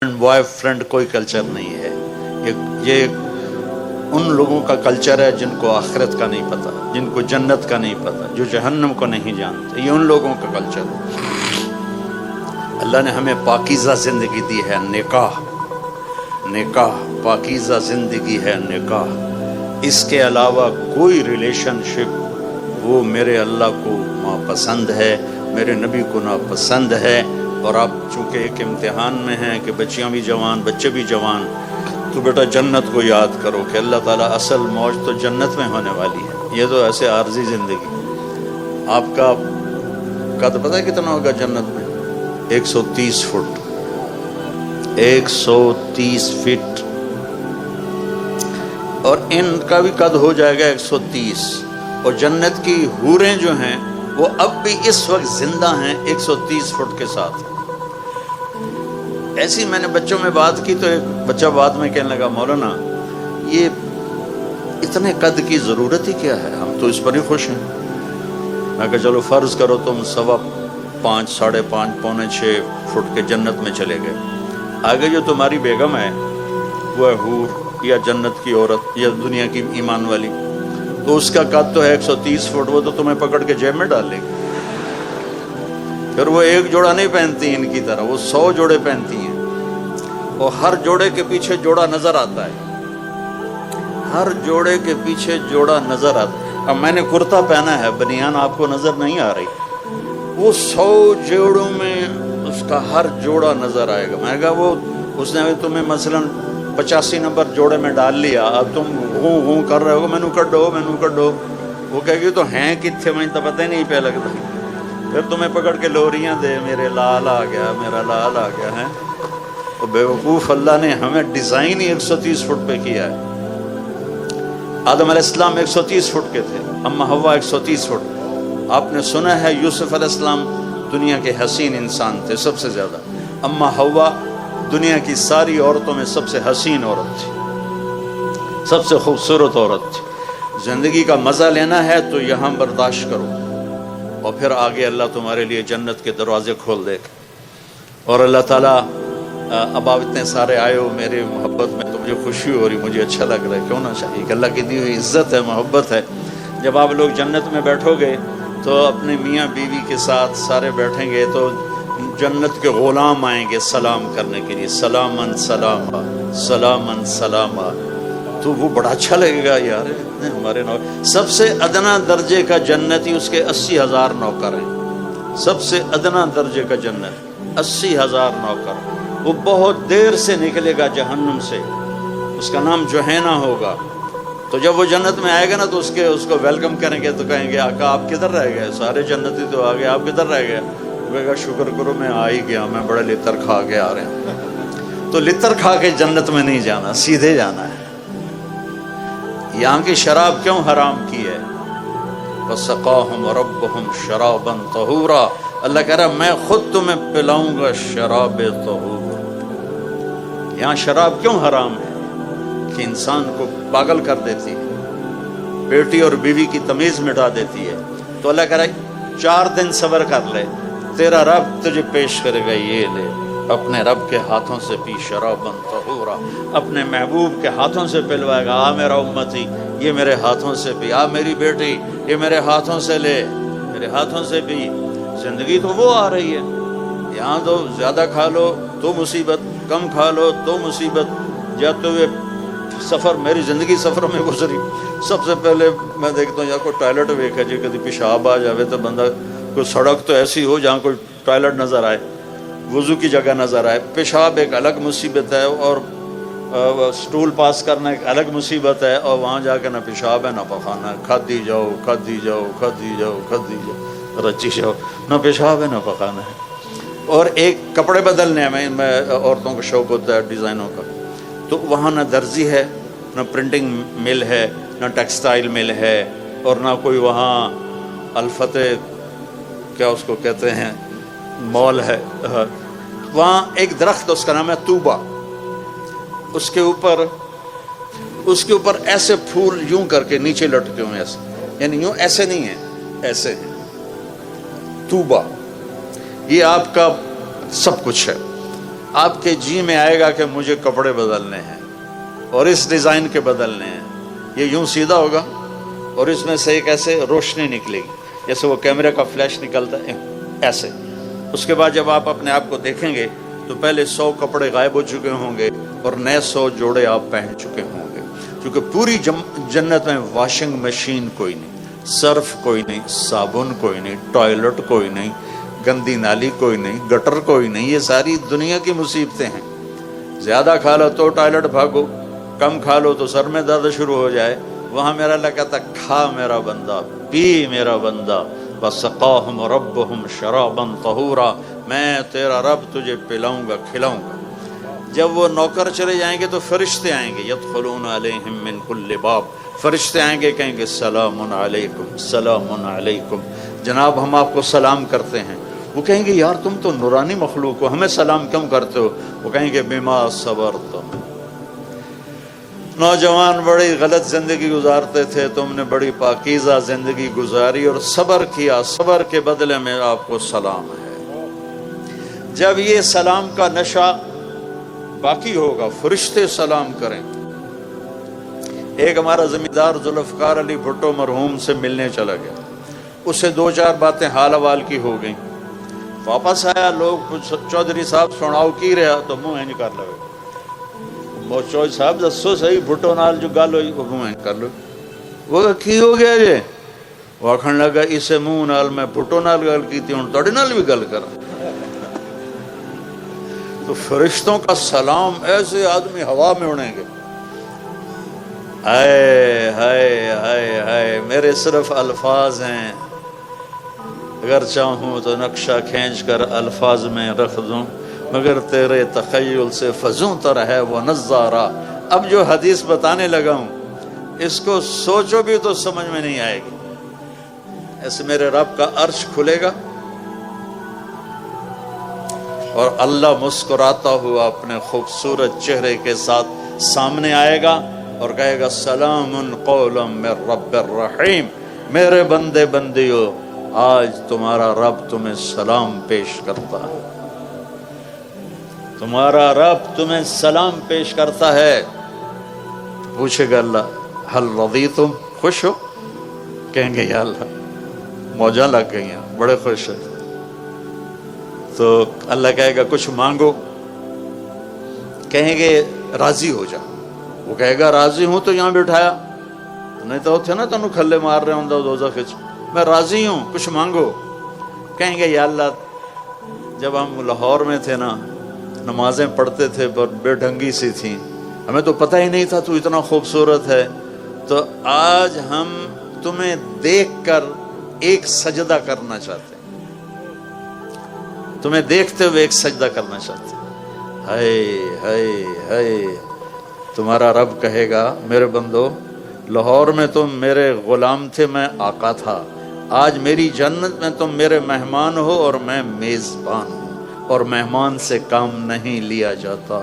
Boy friend کوئی culture نہیں ہے. یہ ان لوگوں کا کلچر ہے جن کو آخرت کا نہیں پتہ، جن کو جنت کا نہیں پتہ، جو جہنم کو نہیں جانتے. یہ ان لوگوں کا کلچر ہے. اللہ نے ہمیں پاکیزہ زندگی دی ہے. نکاح پاکیزہ زندگی ہے. نکاح اس کے علاوہ کوئی ریلیشن شپ وہ میرے اللہ کو ناپسند ہے، میرے نبی کو ناپسند ہے. اور آپ چونکہ ایک امتحان میں ہیں کہ بچیاں بھی جوان بچے بھی جوان، تو بیٹا جنت کو یاد کرو کہ اللہ تعالیٰ اصل موج تو جنت میں ہونے والی ہے. یہ تو ایسے عارضی زندگی. آپ کا قد پتہ ہے کتنا ہوگا جنت میں؟ 130 فٹ. 130 فٹ. اور ان کا بھی قد ہو جائے گا 130. اور جنت کی حوریں جو ہیں وہ اب بھی اس وقت زندہ ہیں 130 فٹ کے ساتھ. ایسی میں نے بچوں میں بات کی تو ایک بچہ بعد میں کہنے لگا، مولانا یہ اتنے قد کی ضرورت ہی کیا ہے، ہم تو اس پر ہی خوش ہیں. میں کہا چلو فرض کرو تم 5.25 ساڑھے 5 پونے 6 فٹ کے جنت میں چلے گئے. آگے جو تمہاری بیگم ہے وہ ہے حور یا جنت کی عورت یا دنیا کی ایمان والی، تو اس کا قد تو ہے 130 فٹ. وہ تو تمہیں پکڑ کے جیب میں ڈال لے گی. پھر وہ ایک جوڑا نہیں پہنتی ان کی طرح، وہ 100 جوڑے پہنتی ہیں. اور ہر جوڑے کے پیچھے جوڑا نظر آتا ہے. ہر جوڑے کے پیچھے جوڑا نظر آتا ہے. اب میں نے کرتا پہنا ہے، بنیان آپ کو نظر نہیں آ رہی. وہ 100 جوڑوں میں اس کا ہر جوڑا نظر آئے گا. میں نے کہا وہ اس نے تمہیں مثلاً 85 نمبر جوڑے میں ڈال لیا، اب تم ہوں کر رہے ہو مینو کڈو. وہ کہے گی تو ہیں کتنے، میں تو پتہ ہی نہیں پہ لگتا. پھر تمہیں پکڑ کے لوریاں دے، میرے لال آ گیا، میرا لال آ گیا ہے. اور بیوقوف اللہ نے ہمیں ڈیزائن ہی 130 فٹ پہ کیا ہے. آدم علیہ السلام 130 فٹ کے تھے، اما حوا 130 فٹ. آپ نے سنا ہے یوسف علیہ السلام دنیا کے حسین انسان تھے سب سے زیادہ. اما حوا دنیا کی ساری عورتوں میں سب سے حسین عورت تھی، سب سے خوبصورت عورت تھی. زندگی کا مزہ لینا ہے تو یہاں برداشت کرو، اور پھر آگے اللہ تمہارے لیے جنت کے دروازے کھول دے گا. اور اللہ تعالیٰ اب آپ اتنے سارے آئے ہو میرے محبت میں تو مجھے خوشی ہو رہی، مجھے اچھا لگ رہا ہے. کیوں نہ چاہیے کہ اللہ کی دی ہوئی عزت ہے، محبت ہے. جب آپ لوگ جنت میں بیٹھو گے تو اپنے میاں بیوی کے ساتھ سارے بیٹھیں گے تو جنت کے غلام آئیں گے سلام کرنے کے لیے، سلامن سلاما سلامن سلاما. تو وہ بڑا اچھا لگے گا یار اتنے ہمارے نوکر. سب سے ادنا درجے کا جنتی اس کے 80,000 نوکر ہیں. سب سے ادنا درجے کا جنت 80,000 نوکر. وہ بہت دیر سے نکلے گا جہنم سے، اس کا نام جوہینا ہوگا. تو جب وہ جنت میں آئے گا نا تو اس کو ویلکم کریں گے تو کہیں گے آقا آپ کدھر رہ گئے، سارے جنتی تو آ گئے، آپ کدھر رہ گئے؟ وہ کہے گا شکر کرو میں آ ہی گیا، میں بڑے لطر کھا کے آ رہے ہیں. تو لطر کھا کے جنت میں نہیں جانا، سیدھے جانا ہے. یہاں کی شراب کیوں حرام کی ہے؟ وَسَقَاهُمْ رَبُّهُمْ شَرَابًا طَهُورًا. اللہ کہہ رہا میں خود تمہیں پلاؤں گا شراب طہور. یہاں شراب کیوں حرام ہے؟ کہ انسان کو پاگل کر دیتی ہے، بیٹی اور بیوی کی تمیز مٹا دیتی ہے. تو اللہ کہہ رہا ہے 4 دن صبر کر لے، تیرا رب تجھے پیش کرے گا، یہ لے اپنے رب کے ہاتھوں سے پی شرابًا طہورا. اپنے محبوب کے ہاتھوں سے پلوائے گا، آ میرا امتی یہ میرے ہاتھوں سے پی، آ میری بیٹی یہ میرے ہاتھوں سے لے، میرے ہاتھوں سے پی. زندگی تو وہ آ رہی ہے. یہاں تو زیادہ کھا لو تو مصیبت، کم کھا لو تو مصیبت. جاتے ہوئے سفر، میری زندگی سفروں میں گزری. سب سے پہلے میں دیکھتا ہوں یا کوئی ٹوائلٹ ویکھا جی، کبھی پیشاب آ جاوے تو بندہ، کوئی سڑک تو ایسی ہو جہاں کوئی ٹوائلٹ نظر آئے، وضو کی جگہ نظر آئے. پیشاب ایک الگ مصیبت ہے، اور سٹول پاس کرنا ایک الگ مصیبت ہے. اور وہاں جا کے نہ پیشاب ہے نہ پخانا ہے، کھاتی جاؤ رچی جاؤ، نہ پیشاب ہے نہ پخانا ہے. اور ایک کپڑے بدلنے میں عورتوں کو شوق ہوتا ہے ڈیزائنوں کا، تو وہاں نہ درزی ہے، نہ پرنٹنگ مل ہے، نہ ٹیکسٹائل مل ہے، اور نہ کوئی وہاں الفتح کیا اس کو کہتے ہیں مال ہے. وہاں ایک درخت اس کا نام ہے طوبہ. اس کے اوپر ایسے پھول یوں کر کے نیچے لٹکے ہوئے، ایسے یعنی یوں ایسے نہیں ہیں، ایسے ہیں. طوبہ یہ آپ کا سب کچھ ہے. آپ کے جی میں آئے گا کہ مجھے کپڑے بدلنے ہیں اور اس ڈیزائن کے بدلنے ہیں، یہ یوں سیدھا ہوگا اور اس میں سے ایک ایسے روشنی نکلے گی جیسے وہ کیمرے کا فلیش نکلتا ہے ایسے. اس کے بعد جب آپ اپنے آپ کو دیکھیں گے تو پہلے 100 کپڑے غائب ہو چکے ہوں گے اور نئے 100 جوڑے آپ پہن چکے ہوں گے، کیونکہ پوری جنت میں واشنگ مشین کوئی نہیں، صرف کوئی نہیں، صابن کوئی نہیں، ٹوائلٹ کوئی نہیں، گندی نالی کوئی نہیں، گٹر کوئی نہیں. یہ ساری دنیا کی مصیبتیں ہیں. زیادہ کھا لو تو ٹوائلٹ بھاگو، کم کھا لو تو سر میں درد شروع ہو جائے. وہاں میرا اللہ کہتا کھا میرا بندہ، پی میرا بندہ، وَسَقَاهُمْ رَبُّهُمْ شَرَابًا طَهُورًا، میں تیرا رب تجھے پلاؤں گا کھلاؤں گا. جب وہ نوکر چلے جائیں گے تو فرشتے آئیں گے، يَدْخُلُونَ عَلَيْهِمْ مِنْ كُلِّ بَابٍ، فرشتے آئیں گے کہیں گے سلام علیکم سلام علیکم، جناب ہم آپ کو سلام کرتے ہیں. وہ کہیں گے یار تم تو نورانی مخلوق ہو، ہمیں سلام کیوں کرتے ہو؟ وہ کہیں گے بما صبرتم، نوجوان بڑی غلط زندگی گزارتے تھے، تم نے بڑی پاکیزہ زندگی گزاری اور صبر کیا، صبر کے بدلے میں آپ کو سلام ہے. جب یہ سلام کا نشہ باقی ہوگا فرشتے سلام کریں. ایک ہمارا زمیندار ذوالفقار علی بھٹو مرحوم سے ملنے چلا گیا، اسے 2-4 باتیں حال احوال کی ہو گئیں. واپس آیا، لوگ چودھری صاحب سناؤ کی رہا تو منہ اینج کر لگے. وہ چودھری صاحب دسو صحیح بھٹو نال جو گل ہوئی، وہ منہ اینج کر لو. وہ کی ہو گیا جی؟ وہ آکھن لگا اسے منہ نال میں بھٹو نال گل کی تھی، ہن تہاڈے نال بھی گل کراں. تو فرشتوں کا سلام ایسے آدمی ہوا میں اڑیں گے. ہائے ہائے ہائے ہائے، میرے صرف الفاظ ہیں، اگر چاہوں تو نقشہ کھینچ کر الفاظ میں رکھ دوں، مگر تیرے تخیل سے فزوں تر ہے وہ نظارہ. اب جو حدیث بتانے لگا ہوں اس کو سوچو بھی تو سمجھ میں نہیں آئے گی. ایسے میرے رب کا عرش کھلے گا اور اللہ مسکراتا ہوا اپنے خوبصورت چہرے کے ساتھ سامنے آئے گا اور کہے گا سلام قولا من رب الرحیم، میرے بندے بندیو آج تمہارا رب تمہیں سلام پیش کرتا ہے، تمہارا رب تمہیں سلام پیش کرتا ہے. پوچھے گا اللہ حل رضیتم، خوش ہو؟ کہیں گے یا اللہ موجاں لگ گئی ہیں، بڑے خوش ہیں. تو اللہ کہے گا کچھ مانگو، کہیں گے راضی ہو جا. وہ کہے گا راضی ہوں تو یہاں بٹھایا، نہیں تو تھے نا تنوں کھلے مار رہے ہوں دوزخ وچ. میں راضی ہوں، کچھ مانگو. کہیں گے یا اللہ جب ہم لاہور میں تھے نا، نمازیں پڑھتے تھے پر بے ڈھنگی سی تھیں، ہمیں تو پتہ ہی نہیں تھا تو اتنا خوبصورت ہے، تو آج ہم تمہیں دیکھ کر ایک سجدہ کرنا چاہتے ہیں، تمہیں دیکھتے ہوئے ایک سجدہ کرنا چاہتے ہیں. ہائے ہائے ہائے. تمہارا رب کہے گا میرے بندو لاہور میں تم میرے غلام تھے، میں آقا تھا، آج میری جنت میں تم میرے مہمان ہو اور میں میزبان ہوں، اور مہمان سے کام نہیں لیا جاتا.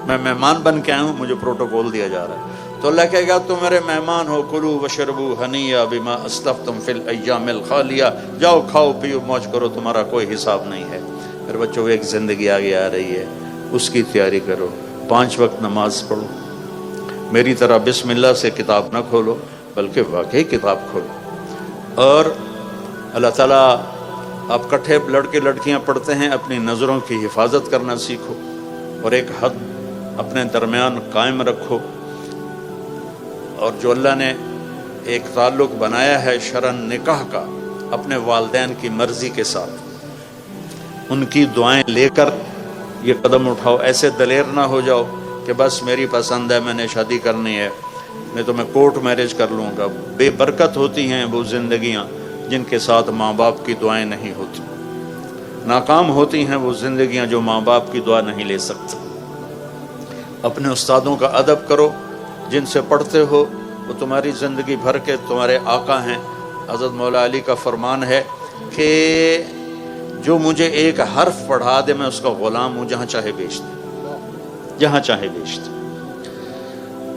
میں مہمان بن کے آیا ہوں، مجھے پروٹوکول دیا جا رہا ہے. تو اللہ کہے گا تم میرے مہمان ہو، کلو وشربو ہنیا بما اسلفتم فی الایام الخالیہ، جاؤ کھاؤ پیو موج کرو، تمہارا کوئی حساب نہیں ہے. میرے بچوں ایک زندگی آگے آ رہی ہے، اس کی تیاری کرو. 5 وقت نماز پڑھو، میری طرح بسم اللہ سے کتاب نہ کھولو بلکہ واقعی کتاب کھولو. اور اللہ تعالیٰ آپ کٹھے لڑکے لڑکیاں پڑھتے ہیں، اپنی نظروں کی حفاظت کرنا سیکھو اور ایک حد اپنے درمیان قائم رکھو. اور جو اللہ نے ایک تعلق بنایا ہے شرعاً نکاح کا اپنے والدین کی مرضی کے ساتھ، ان کی دعائیں لے کر یہ قدم اٹھاؤ. ایسے دلیر نہ ہو جاؤ کہ بس میری پسند ہے، میں نے شادی کرنی ہے، میں تو میں کورٹ میرج کر لوں گا. بے برکت ہوتی ہیں وہ زندگیاں جن کے ساتھ ماں باپ کی دعائیں نہیں ہوتی، ناکام ہوتی ہیں وہ زندگیاں جو ماں باپ کی دعا نہیں لے سکتی. اپنے استادوں کا ادب کرو، جن سے پڑھتے ہو وہ تمہاری زندگی بھر کے تمہارے آقا ہیں. حضرت مولا علی کا فرمان ہے کہ جو مجھے ایک حرف پڑھا دے میں اس کا غلام ہوں، جہاں چاہے بیچ دے، جہاں چاہے بیچ دے.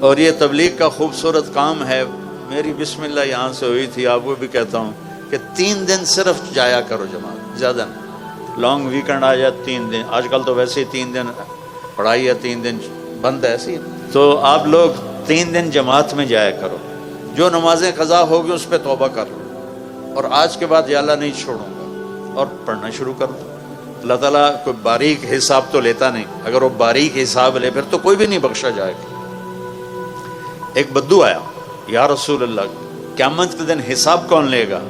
اور یہ تبلیغ کا خوبصورت کام ہے. میری بسم اللہ یہاں سے ہوئی تھی، آپ کو بھی کہتا ہوں کہ 3 دن صرف جایا کرو جماعت، زیادہ نہیں. لانگ ویکنڈ آ جائے 3 دن، آج کل تو ویسے ہی 3 دن پڑھائی ہے، 3 دن بند ہے ایسی، تو آپ لوگ 3 دن جماعت میں جایا کرو، جو نمازیں قضا ہوگی اس پہ توبہ کر لو، اور آج کے بعد یا اللہ نہیں چھوڑوں گا، اور پڑھنا شروع کر دو۔ اللہ تعالیٰ کوئی باریک حساب تو لیتا نہیں، اگر وہ باریک حساب لے پھر تو کوئی بھی نہیں بخشا جائے گا۔ ایک بدو آیا، یا رسول اللہ قیامت کے دن حساب کون لے گا؟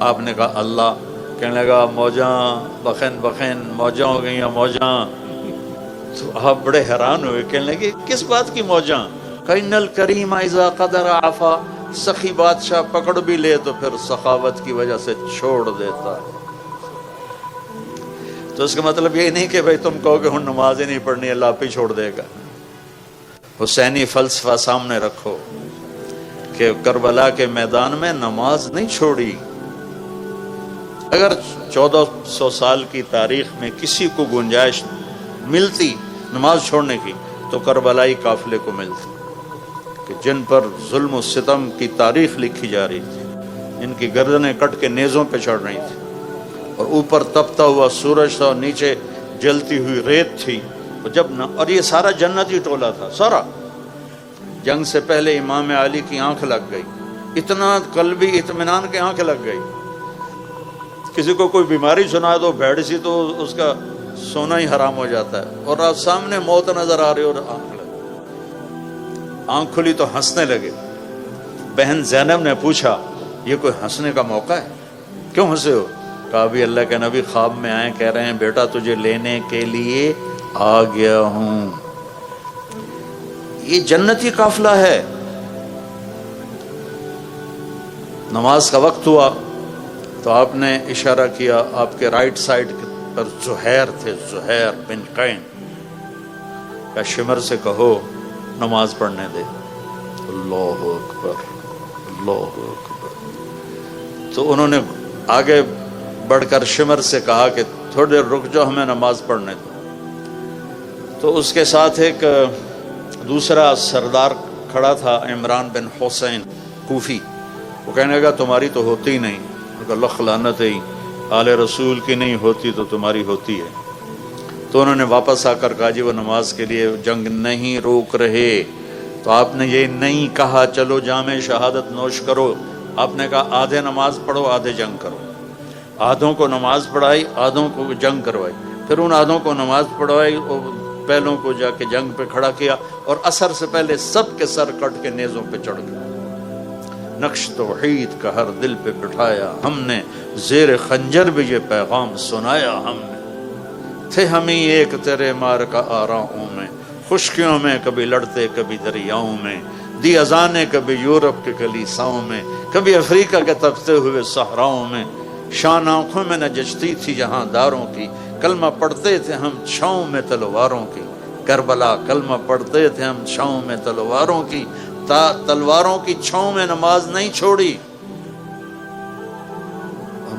آپ نے کہا اللہ۔ کہنے لگا موجاں بخن بخن موجاں ہو گئیں موجاں۔ تو آپ بڑے حیران ہوئے، کہنے لگے کس بات کی موجاں؟ کَإِنَّ الْكَرِيمَ إِذَا قَدَرَ عَفَا، سخی بادشاہ پکڑ بھی لے تو پھر سخاوت کی وجہ سے چھوڑ دیتا ہے۔ تو اس کا مطلب یہ نہیں کہ بھائی تم کہو کہ ہن نماز ہی نہیں پڑھنی، اللہ آپ ہی چھوڑ دے گا۔ حسینی فلسفہ سامنے رکھو کہ کربلا کے میدان میں نماز نہیں چھوڑی۔ اگر 1400 سال کی تاریخ میں کسی کو گنجائش ملتی نماز چھوڑنے کی تو کربلائی قافلے کو ملتی، کہ جن پر ظلم و ستم کی تاریخ لکھی جا رہی تھی، جن کی گردنیں کٹ کے نیزوں پہ چڑھ رہی تھی، اور اوپر تپتا ہوا سورج تھا اور نیچے جلتی ہوئی ریت تھی، اور یہ سارا جنتی ٹولہ تھا سارا۔ جنگ سے پہلے امام علی کی آنکھ لگ گئی، اتنا قلبی اطمینان کی آنکھ لگ گئی۔ کسی کو کوئی بیماری سنا تو بھیڑ سی تو اس کا سونا ہی حرام ہو جاتا ہے، اور آپ سامنے موت نظر آ رہی اور آنکھ کھلی تو ہنسنے لگے۔ بہن زینب نے پوچھا یہ کوئی ہنسنے کا موقع ہے، کیوں ہنسے ہو؟ کہا بھی اللہ کے نبی خواب میں آئے، کہہ رہے ہیں بیٹا تجھے لینے کے لیے آ گیا ہوں۔ یہ جنتی قافلہ ہے۔ نماز کا وقت ہوا تو آپ نے اشارہ کیا، آپ کے رائٹ سائڈ پر زہیر تھے، زہیر بن قین، کہ شمر سے کہو نماز پڑھنے دے۔ اللہ اکبر اللہ اکبر۔ تو انہوں نے آگے بڑھ کر شمر سے کہا کہ تھوڑی دیر رک جاؤ، ہمیں نماز پڑھنے دو۔ تو اس کے ساتھ ایک دوسرا سردار کھڑا تھا، عمران بن حسین کوفی، وہ کہنے لگا تمہاری تو ہوتی ہی نہیں۔ اللہ لعنت ہے، آل رسول کی نہیں ہوتی تو تمہاری ہوتی ہے۔ تو انہوں نے واپس آ کر کہا جی وہ نماز کے لیے جنگ نہیں روک رہے۔ تو آپ نے یہ نہیں کہا چلو جام شہادت نوش کرو، آپ نے کہا آدھے نماز پڑھو آدھے جنگ کرو۔ آدھوں کو نماز پڑھائی، آدھوں کو جنگ کروائی، پھر ان آدھوں کو نماز پڑھوائی اور پہلوں کو جا کے جنگ پہ کھڑا کیا، اور عصر سے پہلے سب کے سر کٹ کے نیزوں پہ چڑھ گئے۔ نقش توحید کا ہر دل پہ بٹھایا ہم نے، زیر خنجر بھی یہ پیغام سنایا ہم نے۔ تھے ہم ہی ایک تیرے مار کا آراؤں میں، خشکیوں میں کبھی لڑتے کبھی دریاؤں میں، دی اذانیں کبھی یورپ کے کلیساؤں میں، کبھی افریقہ کے تپتے ہوئے صحراؤں میں۔ شان آنکھوں میں نہ جچتی تھی جہاں داروں کی، کلمہ پڑھتے تھے ہم چھاؤں میں تلواروں کی۔ کربلا کلمہ پڑھتے تھے ہم چھاؤں میں تلواروں کی، تلواروں کی چھاؤں میں نماز نہیں چھوڑی۔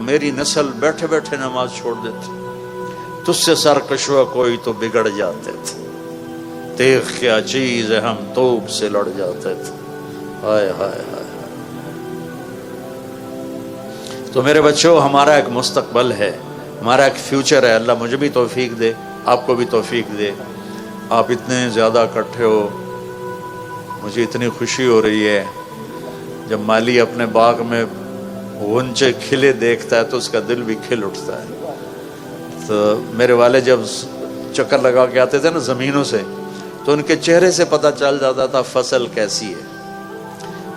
میری نسل بیٹھے بیٹھے نماز چھوڑ دیتی، تجھ سے سرکشوا کوئی تو بگڑ جاتے تھے، تیغ کیا چیز ہے ہم توپ سے لڑ جاتے تھے۔ ہائے ہائے ہائے۔ تو میرے بچوں، ہمارا ایک مستقبل ہے، ہمارا ایک فیوچر ہے۔ اللہ مجھے بھی توفیق دے، آپ کو بھی توفیق دے۔ آپ اتنے زیادہ اکٹھے ہو، مجھے اتنی خوشی ہو رہی ہے۔ جب مالی اپنے باغ میں غنچے کھلے دیکھتا ہے تو اس کا دل بھی کھل اٹھتا ہے۔ تو میرے والد جب چکر لگا کے آتے تھے نا زمینوں سے، تو ان کے چہرے سے پتہ چل جاتا تھا فصل کیسی ہے۔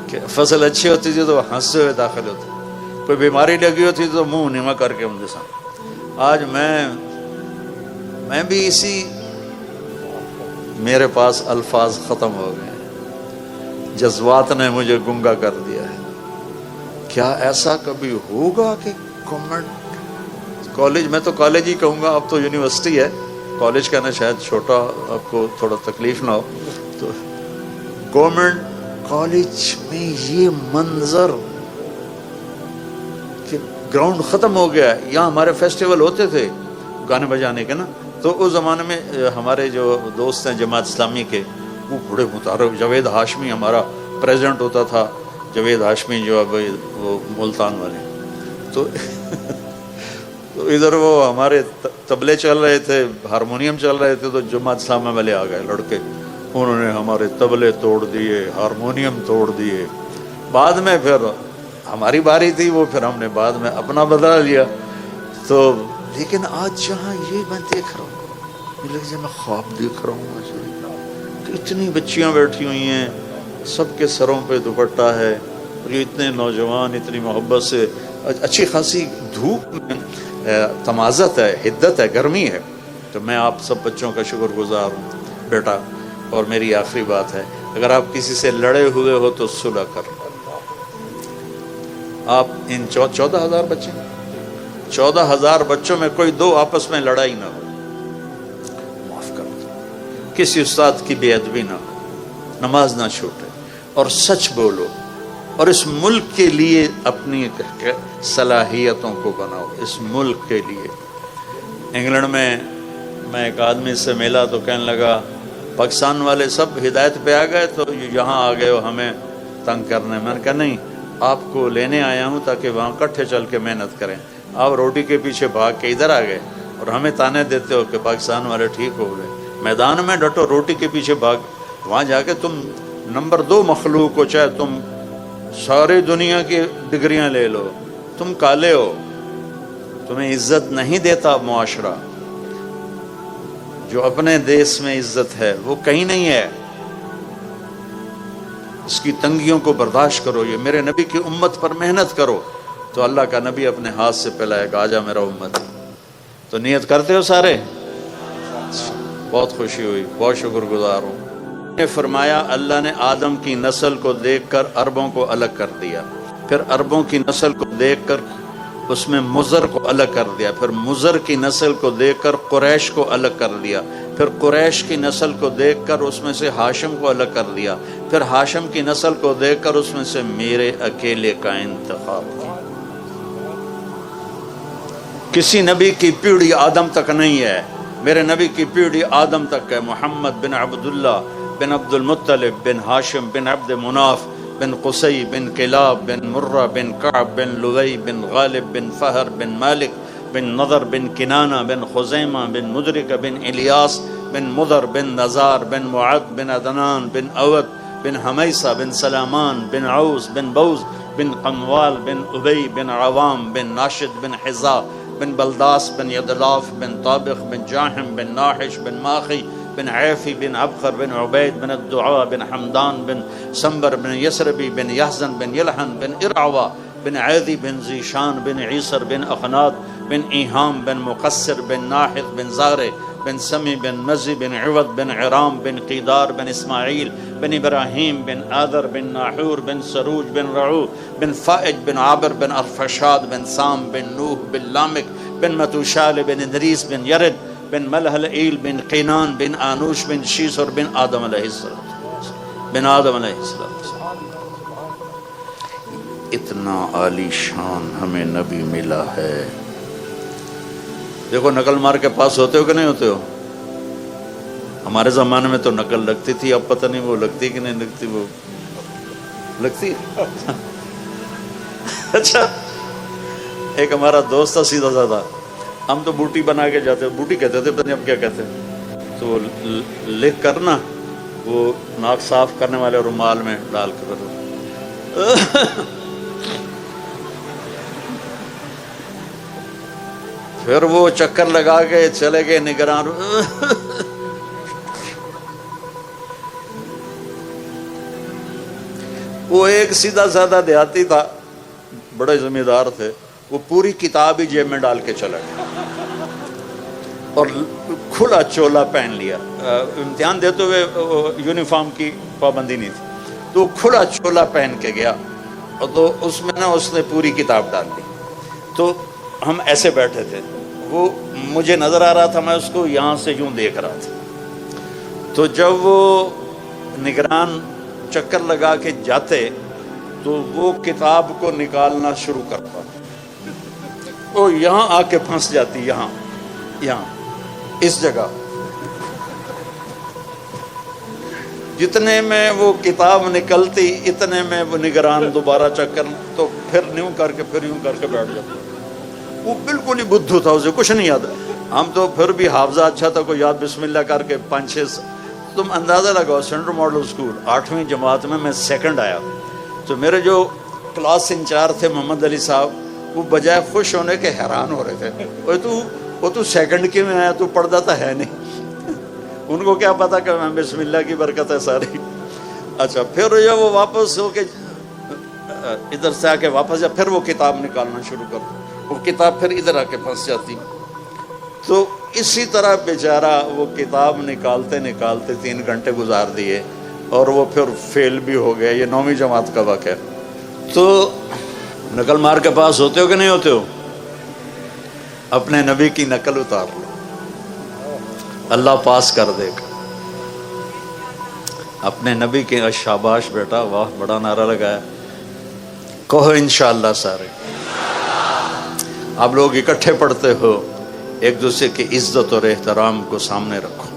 کہ فصل اچھی ہوتی تھی تو ہنستے ہوئے داخل ہوتے، کوئی بیماری لگی ہوتی تو منہ نیما کر کے ان کے سامنے۔ آج میں بھی اسی، میرے پاس الفاظ ختم ہو گئے، جذبات نے مجھے گنگا کر دیا ہے۔ کیا ایسا کبھی ہوگا کہ گورنمنٹ کالج، میں تو کالج ہی کہوں گا، اب تو یونیورسٹی ہے، کالج کہنا شاید چھوٹا آپ کو تھوڑا تکلیف نہ ہو، تو گورنمنٹ کالج میں یہ منظر کہ گراؤنڈ ختم ہو گیا ہے۔ یہاں ہمارے فیسٹیول ہوتے تھے گانے بجانے کے نا، تو اس زمانے میں ہمارے جو دوست ہیں جماعت اسلامی کے، وہ بڑے متعارف، جاوید ہاشمی ہمارا پریزیڈنٹ ہوتا تھا، جاوید ہاشمی جو اب وہ ملتان والے، تو تو ادھر وہ ہمارے تبلے چل رہے تھے، ہارمونیم چل رہے تھے، تو جماعت اسلامیہ والے آ گئے لڑکے، انہوں نے ہمارے تبلے توڑ دیے، ہارمونیم توڑ دیے۔ بعد میں پھر ہماری باری تھی، وہ پھر ہم نے بعد میں اپنا بدلا لیا۔ تو لیکن آج جہاں یہ میں دیکھ رہا ہوں، یہ لگتا ہے میں خواب دیکھ رہا ہوں آج کہ اتنی بچیاں بیٹھی ہوئی ہیں، سب کے سروں پہ دوپٹہ ہے، اور یہ اتنے نوجوان اتنی محبت سے، اچھی خاصی دھوپ میں تمازت ہے، حدت ہے، گرمی ہے۔ تو میں آپ سب بچوں کا شکر گزار ہوں بیٹا۔ اور میری آخری بات ہے، اگر آپ کسی سے لڑے ہوئے ہو تو صلح کر لو۔ آپ ان 14,000 بچے، 14,000 بچوں میں کوئی 2 آپس میں لڑائی نہ ہو، معاف کر دو، کسی استاد کی بے ادبی نہ ہو، نماز نہ چھوٹے، اور سچ بولو، اور اس ملک کے لیے اپنی صلاحیتوں کو بناؤ، اس ملک کے لیے۔ انگلینڈ میں ایک آدمی سے ملا تو کہنے لگا پاکستان والے سب ہدایت پہ آ گئے تو یہاں آ گئے ہو ہمیں تنگ کرنے۔ میں نے کہا نہیں، آپ کو لینے آیا ہوں تاکہ وہاں کٹھے چل کے محنت کریں۔ آپ روٹی کے پیچھے بھاگ کے ادھر آ گئے اور ہمیں تانے دیتے ہو کہ پاکستان والے ٹھیک ہو گئے۔ میدان میں ڈٹو، روٹی کے پیچھے بھاگ، وہاں جا کے تم نمبر 2 مخلوق ہو، چاہے تم ساری دنیا کی ڈگریاں لے لو، تم کالے ہو، تمہیں عزت نہیں دیتا معاشرہ۔ جو اپنے دیس میں عزت ہے وہ کہیں نہیں ہے۔ اس کی تنگیوں کو برداشت کرو، یہ میرے نبی کی امت پر محنت کرو، تو اللہ کا نبی اپنے ہاتھ سے پلائے گا، آجا میرا امت۔ تو نیت کرتے ہو سارے؟ بہت خوشی ہوئی، بہت شکر گزار ہوں۔ نے فرمایا اللہ نے آدم کی نسل کو دیکھ کر عربوں کو الگ کر دیا، پھر عربوں کی نسل کو دیکھ کر اس میں مضر کو الگ کر دیا، پھر مضر کی نسل کو دیکھ کر قریش کو الگ کر دیا، پھر قریش کی نسل کو دیکھ کر اس میں سے ہاشم کو الگ کر دیا، پھر ہاشم کی نسل کو دیکھ کر اس میں سے میرے اکیلے کا انتخاب کیا۔ کسی نبی کی پیڑھی آدم تک نہیں ہے، میرے نبی کی پیڑھی آدم تک ہے۔ محمد بن عبداللہ بن عبد المطلب بن ہاشم بن عبد مناف بن قصی بن کلاب بن مرہ بن کعب بن لوی بن غالب بن فہر بن مالک بن نضر بن کنانہ بن خزیمہ بن مدرک بن الیاس بن مضر بن نزار بن معد بن عدنان بن اوت بن حمیسہ بن سلامان بن عوس بن بوز بن قنوال بن ابی بن عوام بن ناشد بن حزا بن بلداس بن یدلاف بن طابق بن جاحم بن ناحش بن ماخی بن عیفی بن عبقر بن عبید بن الدعاء بن حمدان بن سنبر بن یسربی بن یحزن بن یلحن بن ارعوا بن عیدی بن زیشان بن عیسر بن اخناد بن ایہام بن مقصر بن ناحد بن زارے بن سمی بن مزی بن عوض بن عرام بن قیدار بن اسماعیل بن ابراہیم بن آدر بن ناحور بن سروج بن رعو بن فائج بن عابر بن ارفشاد بن سام بن نوح بن لامک بن متوشال بن ادریس بن یرد بن ملحلئیل بن قینان بن آنوش بن شیسر بن آدم علیہ السلام بن آدم علیہ السلام۔ اتنا عالی شان ہمیں نبی ملا ہے۔ دیکھو نقل مار کے پاس ہوتے ہو کہ نہیں ہوتے ہو؟ ہمارے زمانے میں تو نقل لگتی تھی، اب پتہ نہیں وہ لگتی کہ نہیں لگتی، وہ لگتی۔ اچھا ایک ہمارا دوست تھا سیدھا سادہ، ہم تو بوٹی بنا کے جاتے، بوٹی کہتے تھے، پتہ نہیں اب کیا کہتے ہیں، تو لکھ کر نا وہ ناک صاف کرنے والے رومال میں ڈال کر پھر وہ چکر لگا کے چلے گئے نگران۔ وہ ایک سیدھا سادہ دیہاتی تھا، بڑے ذمہ دار تھے، وہ پوری کتاب ہی جیب میں ڈال کے چلا گیا اور کھلا چولا پہن لیا۔ امتحان دیتے ہوئے یونیفارم کی پابندی نہیں تھی، تو کھلا چولا پہن کے گیا، اور تو اس میں نا اس نے پوری کتاب ڈال دی۔ تو ہم ایسے بیٹھے تھے، وہ مجھے نظر آ رہا تھا، میں اس کو یہاں سے یوں دیکھ رہا تھا۔ تو جب وہ نگران چکر لگا کے جاتے تو وہ کتاب کو نکالنا شروع کرتا، وہ یہاں آ کے پھنس جاتی، یہاں اس جگہ۔ جتنے میں وہ کتاب نکلتی اتنے میں وہ نگران دوبارہ چکر، تو پھر یوں کر کے پھر یوں کر کے بیٹھ جاتا۔ وہ بالکل ہی بدھو تھا, اسے کچھ نہیں یاد. ہم تو پھر بھی حافظہ اچھا تھا, کوئی یاد بسم اللہ کر کے 5-6. تم اندازہ لگاؤ, سینٹرل ماڈل اسکول 8ویں جماعت میں سیکنڈ آیا. تو میرے جو کلاس انچارج تھے محمد علی صاحب, وہ بجائے خوش ہونے کے حیران ہو رہے تھے, وہ تو سیکنڈ کے میں آیا, تو پڑھتا تو ہے نہیں. ان کو کیا پتا کہ میں بسم اللہ کی برکت ہے ساری. اچھا, پھر جب وہ واپس ہو کے ادھر سے آ کے واپس جا, پھر وہ کتاب نکالنا شروع کر, وہ کتاب پھر ادھر آ کے پھنس جاتی. تو اسی طرح بیچارہ وہ کتاب نکالتے نکالتے 3 گھنٹے گزار دیے, اور وہ پھر فیل بھی ہو گیا. یہ 9ویں جماعت کا واقعہ. تو نقل مار کے پاس ہوتے ہو کہ نہیں ہوتے ہو؟ اپنے نبی کی نقل اتار لو, اللہ پاس کر دے گا. اپنے نبی کے شاباش بیٹا, واہ بڑا نعرہ لگایا. کہو انشاءاللہ سارے. آپ لوگ اکٹھے پڑھتے ہو, ایک دوسرے کی عزت اور احترام کو سامنے رکھو.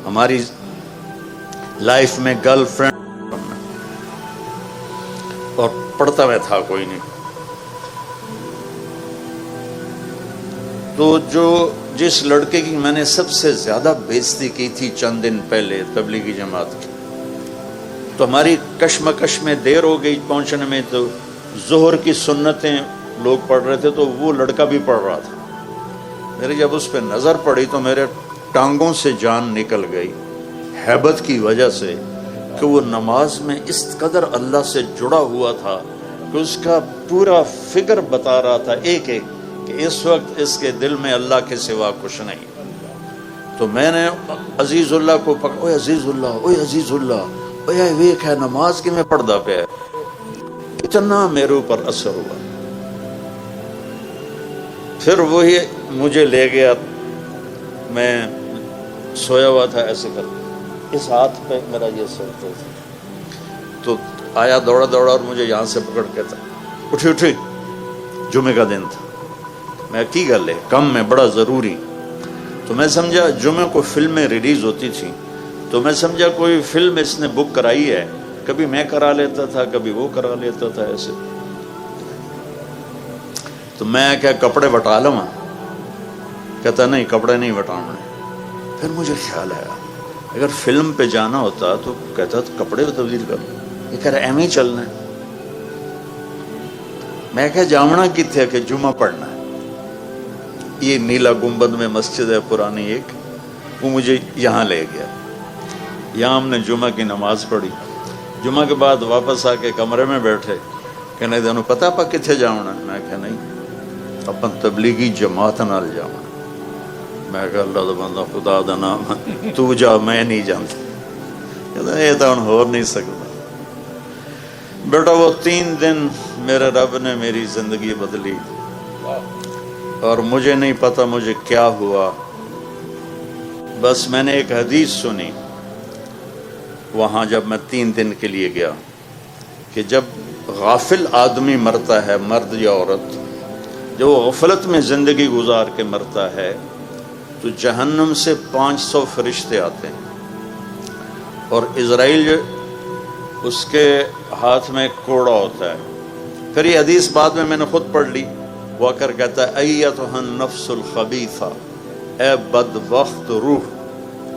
ہماری لائف میں گرل فرینڈ, اور پڑھتا میں تھا کوئی نہیں. تو جس لڑکے کی میں نے سب سے زیادہ بےزتی کی تھی چند دن پہلے تبلیغی جماعت کی, تو ہماری کشمکش میں دیر ہو گئی پہنچنے میں. تو ظہر کی سنتیں لوگ پڑھ رہے تھے, تو وہ لڑکا بھی پڑھ رہا تھا. میری جب اس پہ نظر پڑی تو میرے ٹانگوں سے جان نکل گئی, ہیبت کی وجہ سے, کہ وہ نماز میں اس قدر اللہ سے جڑا ہوا تھا کہ اس کا پورا فگر بتا رہا تھا ایک ایک, کہ اس وقت اس کے دل میں اللہ کے سوا کچھ نہیں. تو میں نے عزیز اللہ کو پکڑا, اوے عزیز اللہ, اوے عزیز اللہ, اوے ویک ہے نماز کی میں پڑھدا پہ. اتنا میرے اوپر اثر ہوا. پھر وہی مجھے لے گیا, میں سویا ہوا تھا ایسے کر, اس ہاتھ پہ میرا یہ سر تھا. تو آیا دوڑا دوڑا اور مجھے یہاں سے پکڑ کے تھا, اٹھی, جمعے کا دن تھا. میں کی گل ہے کم میں بڑا ضروری. تو میں سمجھا جمعے کو فلمیں ریلیز ہوتی تھی, تو میں سمجھا کوئی فلم اس نے بک کرائی ہے. کبھی میں کرا لیتا تھا, کبھی وہ کرا لیتا تھا ایسے. تو میں کیا کپڑے بٹا لوں؟ کہتا نہیں کپڑے نہیں بٹاؤں. پھر مجھے خیال آیا اگر فلم پہ جانا ہوتا تو کہتا تو کپڑے تبدیل کر. یہ کہہ رہا ایم ہی چلنا ہے. میں کہا جامنا کتنے کہ جمعہ پڑھنا ہے. یہ نیلا گنبد میں مسجد ہے پرانی ایک, وہ مجھے یہاں لے گیا. یہاں ہم نے جمعہ کی نماز پڑھی. جمعہ کے بعد واپس آ کے کمرے میں بیٹھے, کہنے دونوں پتا پا کتنے جاؤنا. میں کہا نہیں, اپن تبلیغی جماعت نال جاؤنا. میں کہا اللہ دا بندہ خدا دا نام تو جا, میں نہیں جانتا. کہتا یہ تو ہو نہیں سکتا. بیٹا وہ 3 دن میرے رب نے میری زندگی بدلی, اور مجھے نہیں پتا مجھے کیا ہوا. بس میں نے ایک حدیث سنی وہاں جب میں 3 دن کے لیے گیا, کہ جب غافل آدمی مرتا ہے, مرد یا عورت, جب وہ غفلت میں زندگی گزار کے مرتا ہے, تو جہنم سے 500 فرشتے آتے ہیں, اور اسرائیل اس کے ہاتھ میں کوڑا ہوتا ہے. پھر یہ حدیث بعد میں نے خود پڑھ لی. وہ کر کہتا ہے ایتھا النفس الخبیثہ, اے بدبخت روح,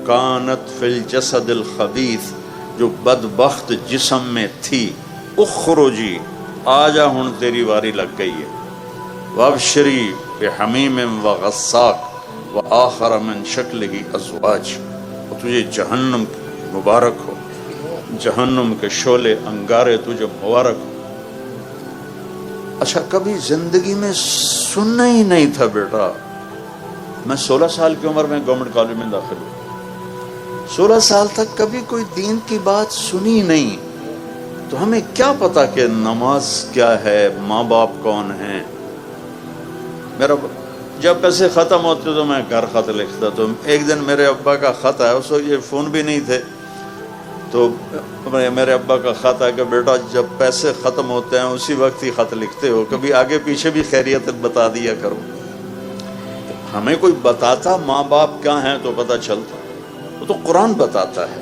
کانت فی الجسد الخبیث, جو بدبخت جسم میں تھی, اخرجی, آجا ہن تیری واری لگ گئی ہے. وابشری بحمیم وغساق وآخر من شکلہ ازواج, تجھے جہنم مبارک ہو, جہنم کے شعلے انگارے تجھے مبارک ہو. اچھا کبھی زندگی میں سننا ہی نہیں تھا بیٹا. میں 16 سال کی عمر میں گورنمنٹ کالج میں داخل ہوا. 16 سال تک کبھی کوئی دین کی بات سنی نہیں. تو ہمیں کیا پتا کہ نماز کیا ہے, ماں باپ کون ہیں. میرا جب پیسے ختم ہوتے تو میں گھر خط لکھتا. تو ایک دن میرے ابا کا خط آیا, اس وقت یہ فون بھی نہیں تھے, تو میرے ابا کا خط ہے کہ بیٹا جب پیسے ختم ہوتے ہیں اسی وقت ہی خط لکھتے ہو, کبھی آگے پیچھے بھی خیریت بتا دیا کرو. ہمیں کوئی بتاتا ماں باپ کیا ہیں تو پتہ چلتا. وہ تو قرآن بتاتا ہے,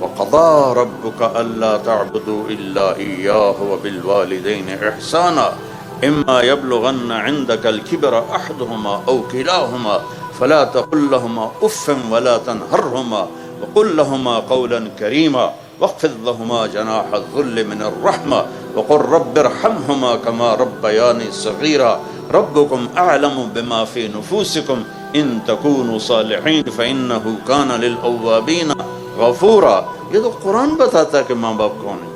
وَقَضَىٰ رَبُّكَ أَلَّا تَعْبُدُوا إِلَّا إِيَّاهُ وَبِالْوَالِدَيْنِ إِحْسَانًا اما يبلغن عندك الكبر احدهما او كلاهما فلا تقل لهما اف ولا تنهرهما وقل لهما قولا كريما واخفض لهما جناح الذل من الرحمة وقل رب ارحمهما كما ربياني صغيرا ربكم اعلم بما في نفوسكم ان تكونوا صالحين فانه كان للاوابين غفورا. یہ تو قرآن بتاتا ہے کہ ماں باپ کون ہے.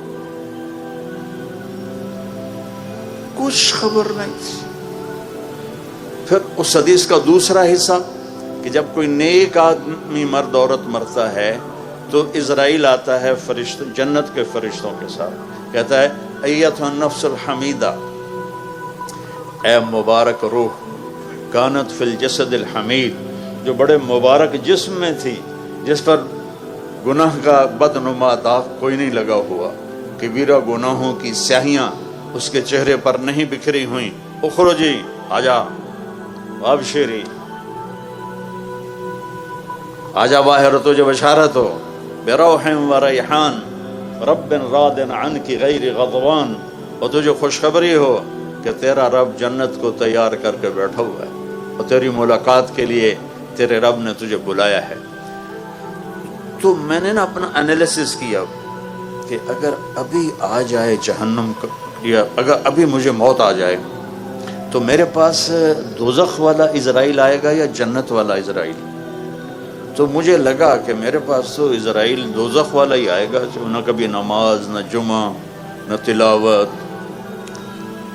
کچھ خبر نہیں تھی. پھر اس حدیث کا دوسرا حصہ کہ جب کوئی نیک آدمی مرد عورت مرتا ہے تو اسرائیل آتا ہے فرشتوں جنت کے فرشتوں کے ساتھ, کہتا ہے ایتھا النفس الحمیدہ, اے مبارک روح, کانت فی الجسد الحمید, جو بڑے مبارک جسم میں تھی, جس پر گناہ کا بدنما داغ کوئی نہیں لگا ہوا, کبیرہ گناہوں کی سیاہیاں اس کے چہرے پر نہیں بکھری ہوئیں. اخرجی, آجا, ابشری, آجا باہر, تجھے بشارت ہو, بروح و ریحان رب راد عنک غیر غضبان, اور تجھے خوشخبری ہو کہ تیرا رب جنت کو تیار کر کے بیٹھا ہوا ہے اور تیری ملاقات کے لیے تیرے رب نے تجھے بلایا ہے. تو میں نے نا اپنا انالیسس کیا کہ اگر ابھی آ جائے جہنم یا اگر ابھی مجھے موت آ جائے تو میرے پاس دوزخ والا اسرائیل آئے گا یا جنت والا اسرائیل. تو مجھے لگا کہ میرے پاس تو اسرائیل دوزخ والا ہی آئے گا, جو نہ کبھی نماز, نہ جمعہ, نہ تلاوت.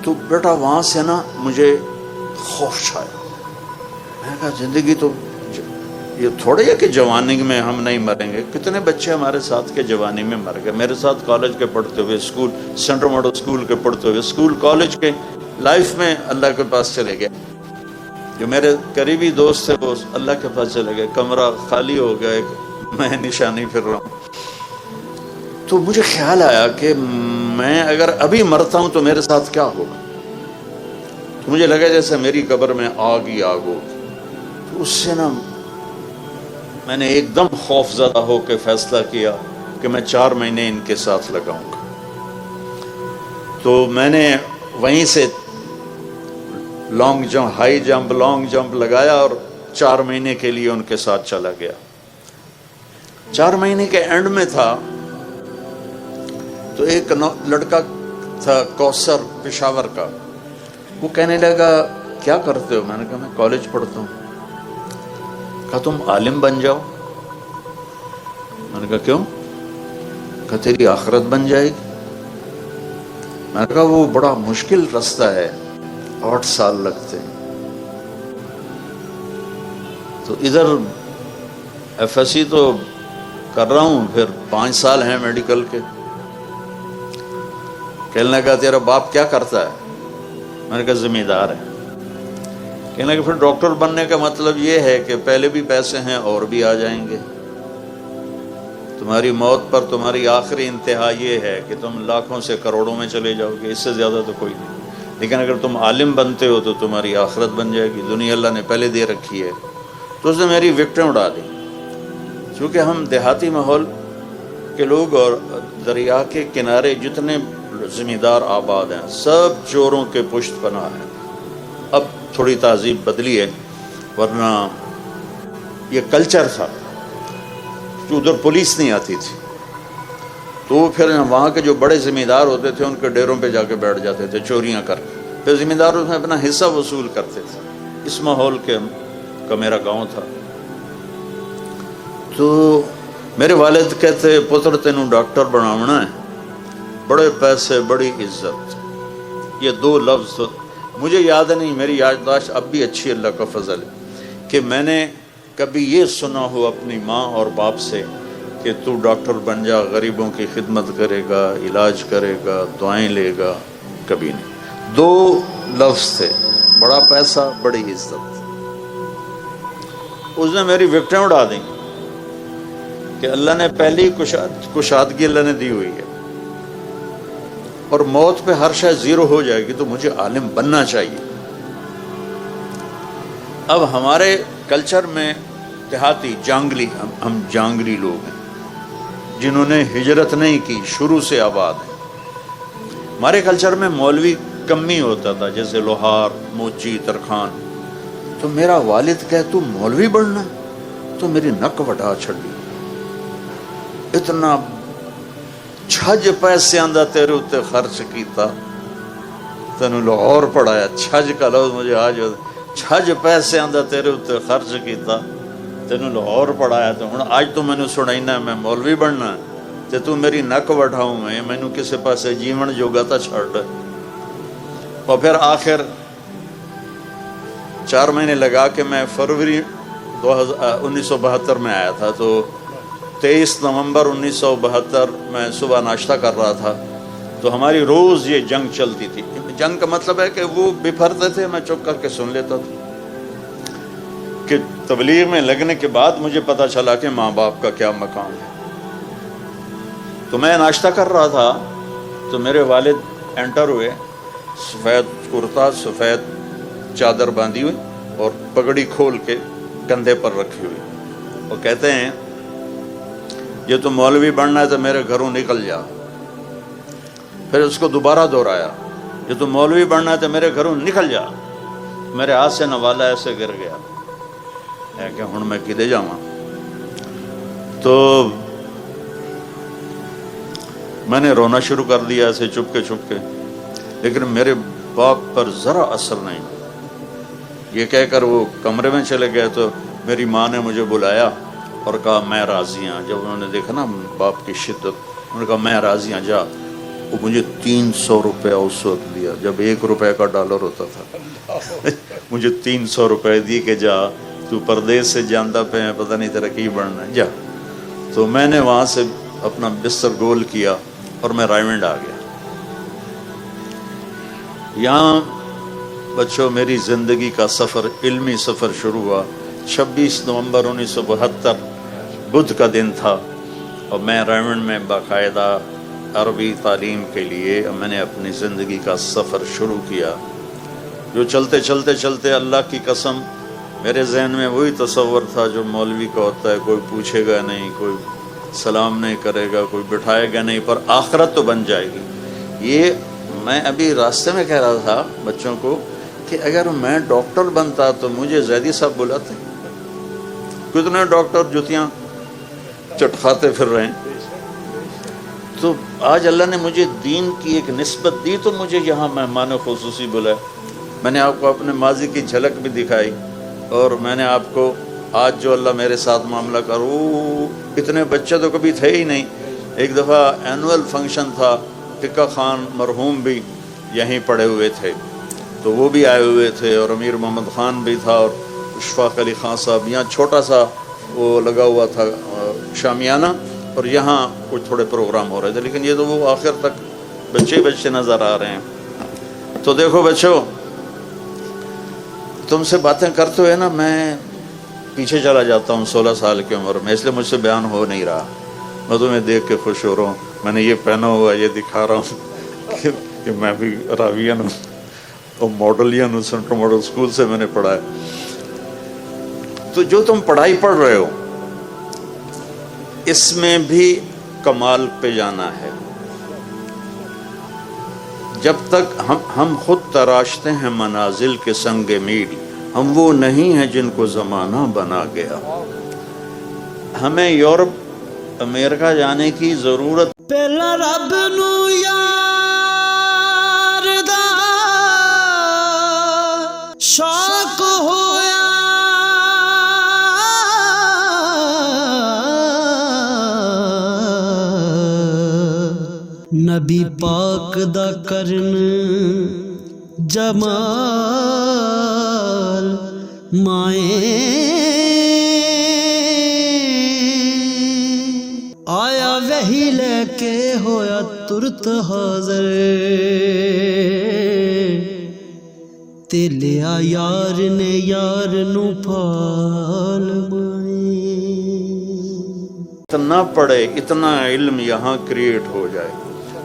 تو بیٹا وہاں سے نا مجھے خوف چھایا. میں نے کہا زندگی تو یہ تھوڑے ہے کہ جوانی میں ہم نہیں مریں گے. کتنے بچے ہمارے ساتھ کے جوانی میں مر گئے, میرے ساتھ کالج کے پڑھتے ہوئے, اسکول سینٹرل ماڈل اسکول کے پڑھتے ہوئے, اسکول کالج کے لائف میں اللہ کے پاس چلے گئے. جو میرے قریبی دوست تھے وہ اللہ کے پاس چلے گئے, کمرہ خالی ہو گیا, میں نشانی پھر رہا ہوں. تو مجھے خیال آیا کہ میں اگر ابھی مرتا ہوں تو میرے ساتھ کیا ہوگا. تو مجھے لگا جیسے میری قبر میں آگ ہی آگ ہوگی. تو اس سے نا میں نے ایک دم خوف زدہ ہو کے فیصلہ کیا کہ میں 4 مہینے ان کے ساتھ لگاؤں گا. تو میں نے وہیں سے long jump, high jump, long jump لگایا اور 4 مہینے کے لیے ان کے ساتھ چلا گیا. 4 مہینے کے اینڈ میں تھا تو ایک لڑکا تھا کوثر پشاور کا, وہ کہنے لگا کیا کرتے ہو. میں نے کہا میں کالج پڑھتا ہوں. کہا تم عالم بن جاؤ. میں نے کہا کیوں. کہا تیری آخرت بن جائے گی. میں نے کہا وہ بڑا مشکل رستہ ہے, 8 سال لگتے ہیں. تو ادھر ایف ایس سی تو کر رہا ہوں, پھر 5 سال ہیں میڈیکل کے. کہنے لگا تیرا باپ کیا کرتا ہے. میں نے کہا زمیندار ہے. کہنے لگا پھر ڈاکٹر بننے کا مطلب یہ ہے کہ پہلے بھی پیسے ہیں اور بھی آ جائیں گے. تمہاری موت پر تمہاری آخری انتہا یہ ہے کہ تم لاکھوں سے کروڑوں میں چلے جاؤ گے, اس سے زیادہ تو کوئی نہیں. لیکن اگر تم عالم بنتے ہو تو تمہاری آخرت بن جائے گی, دنیا اللہ نے پہلے دے رکھی ہے. تو اس نے میری وکٹیں اڑا دی. چونکہ ہم دیہاتی ماحول کے لوگ اور دریا کے کنارے جتنے زمیندار آباد ہیں سب چوروں کے پشت پناہ ہیں. اب تھوڑی تہذیب بدلی ہے, ورنہ یہ کلچر تھا کہ ادھر پولیس نہیں آتی تھی. تو پھر وہاں کے جو بڑے زمیندار ہوتے تھے ان کے ڈیروں پہ جا کے بیٹھ جاتے تھے چوریاں کر کے, پھر زمیندار اس میں اپنا حصہ وصول کرتے تھے. اس ماحول کا میرا گاؤں تھا. تو میرے والد کہتے پتر تینوں ڈاکٹر بناونا ہے, بڑے پیسے بڑی عزت. یہ 2 لفظ تو مجھے یاد نہیں, میری یادداشت اب بھی اچھی, اللہ کا فضل ہے, کہ میں نے کبھی یہ سنا ہو اپنی ماں اور باپ سے کہ تو ڈاکٹر بن جا, غریبوں کی خدمت کرے گا, علاج کرے گا, دعائیں لے گا. کبھی نہیں. 2 لفظ تھے, بڑا پیسہ بڑی عزت. اس نے میری وکٹیں اڑا دیں کہ اللہ نے پہلی کشادگی اللہ نے دی ہوئی ہے اور موت پہ ہر شے زیرو ہو جائے گی, تو مجھے عالم بننا چاہیے. اب ہمارے کلچر میں دیہاتی جانگلی, ہم جانگلی لوگ ہیں جنہوں نے ہجرت نہیں کی, شروع سے آباد ہیں. ہمارے کلچر میں مولوی کمی ہوتا تھا، جیسے لوہار، موچی، ترخان. تو میرا والد کہے تو مولوی بننا، تو میری نک وٹا چھڑی. اتنا چھج پیسے آندا تیرے اتنے خرچ کیتا، تینوں لاہور پڑھایا. چھج کا لفظ مجھے آج چھج پیسے آندا تیرے اتنے خرچ کیتا، تینوں لاہور پڑھایا، تو ہن اج تو مینوں سنائینا میں مولوی بننا تے تو میری نک وٹھاؤں میں مینوں کسے پاسے جیون جوگا تا چھڑ. اور پھر آخر 4 مہینے لگا کے میں فروری 1972 میں آیا تھا. تو 23 نومبر 1972 میں صبح ناشتہ کر رہا تھا، تو ہماری روز یہ جنگ چلتی تھی. جنگ کا مطلب ہے کہ وہ بپھرتے تھے، میں چپ کر کے سن لیتا تھا. کہ تبلیغ میں لگنے کے بعد مجھے پتا چلا کہ ماں باپ کا کیا مقام ہے. تو میں ناشتہ کر رہا تھا تو میرے والد انٹر ہوئے، سفید کرتا، سفید چادر باندھی ہوئی اور پگڑی کھول کے کندھے پر رکھی ہوئی، وہ کہتے ہیں یہ تو مولوی بننا ہے تو میرے گھروں نکل جا. پھر اس کو دوبارہ دہرایا، یہ تو مولوی بننا ہے تو میرے گھروں نکل جا. میرے ہاتھ سے نوالا ایسے گر گیا کہ ہن میں کدے جاواں. تو میں نے رونا شروع کر دیا ایسے چپ کے، لیکن میرے باپ پر ذرا اثر نہیں. یہ کہہ کر وہ کمرے میں چلے گئے. تو میری ماں نے مجھے بلایا اور کہا میں راضی ہوں. جب انہوں نے دیکھا نا باپ کی شدت، انہوں نے کہا میں راضی ہوں، جا. وہ مجھے 300 روپے اس وقت دیا جب 1 روپے کا ڈالر ہوتا تھا. مجھے 300 روپے دی کہ جا تو پردیس سے جانتا پہ ہے، پتہ نہیں تیرا کی بڑھنا ہے، جا. تو میں نے وہاں سے اپنا بستر گول کیا اور میں رائمنڈ آ گیا. یہاں بچوں میری زندگی کا سفر، علمی سفر شروع ہوا. 26 نومبر 1972 بدھ کا دن تھا اور میں رائمنڈ میں باقاعدہ عربی تعلیم کے لیے میں نے اپنی زندگی کا سفر شروع کیا. جو چلتے اللہ کی قسم میرے ذہن میں وہی تصور تھا جو مولوی کا ہوتا ہے، کوئی پوچھے گا نہیں، کوئی سلام نہیں کرے گا، کوئی بٹھائے گا نہیں، پر آخرت تو بن جائے گی. یہ میں ابھی راستے میں کہہ رہا تھا بچوں کو کہ اگر میں ڈاکٹر بنتا تو مجھے زیدی صاحب بلاتے. کتنے ڈاکٹر جوتیاں چٹکھاتے پھر رہے ہیں. تو آج اللہ نے مجھے دین کی ایک نسبت دی تو مجھے یہاں مہمان خصوصی بلایا. میں نے آپ کو اپنے ماضی کی جھلک بھی دکھائی اور میں نے آپ کو آج جو اللہ میرے ساتھ معاملہ کروں، اتنے بچے تو کبھی تھے ہی نہیں. ایک دفعہ اینول فنکشن تھا، ٹکا خان مرحوم بھی یہیں پڑے ہوئے تھے تو وہ بھی آئے ہوئے تھے، اور امیر محمد خان بھی تھا، اور اشفاق علی خان صاحب. یہاں چھوٹا سا وہ لگا ہوا تھا شامیانہ، اور یہاں کچھ تھوڑے پروگرام ہو رہے تھے، لیکن یہ تو وہ آخر تک بچے نظر آ رہے ہیں. تو دیکھو بچوں، تم سے باتیں کرتے ہوئے نا میں پیچھے چلا جاتا ہوں 16 سال کی عمر میں، اس لیے مجھ سے بیان ہو نہیں رہا. میں تمہیں دیکھ کے خوش ہو رہا ہوں. میں نے یہ پہنا ہوا، یہ دکھا رہا ہوں کہ میں بھی راویین ہوں اور ماڈلین ہوں، سینٹرل ماڈل اسکول سے میں نے پڑھا ہے. تو جو تم پڑھائی پڑھ رہے ہو اس میں بھی کمال پہ جانا ہے. جب تک ہم خود تراشتے ہیں منازل کے سنگ میڑ، ہم وہ نہیں ہیں جن کو زمانہ بنا گیا. ہمیں یورپ امریکہ جانے کی ضرورت پہلا رب نو یار دا شوق ہویا، نبی پاک دا کرن جمال مائیں آیا وہی لے کے ہویا ترت حاضر، تے لیا یار نے یار نو پھال مائیں. اتنا پڑھے، اتنا علم یہاں کریٹ ہو جائے،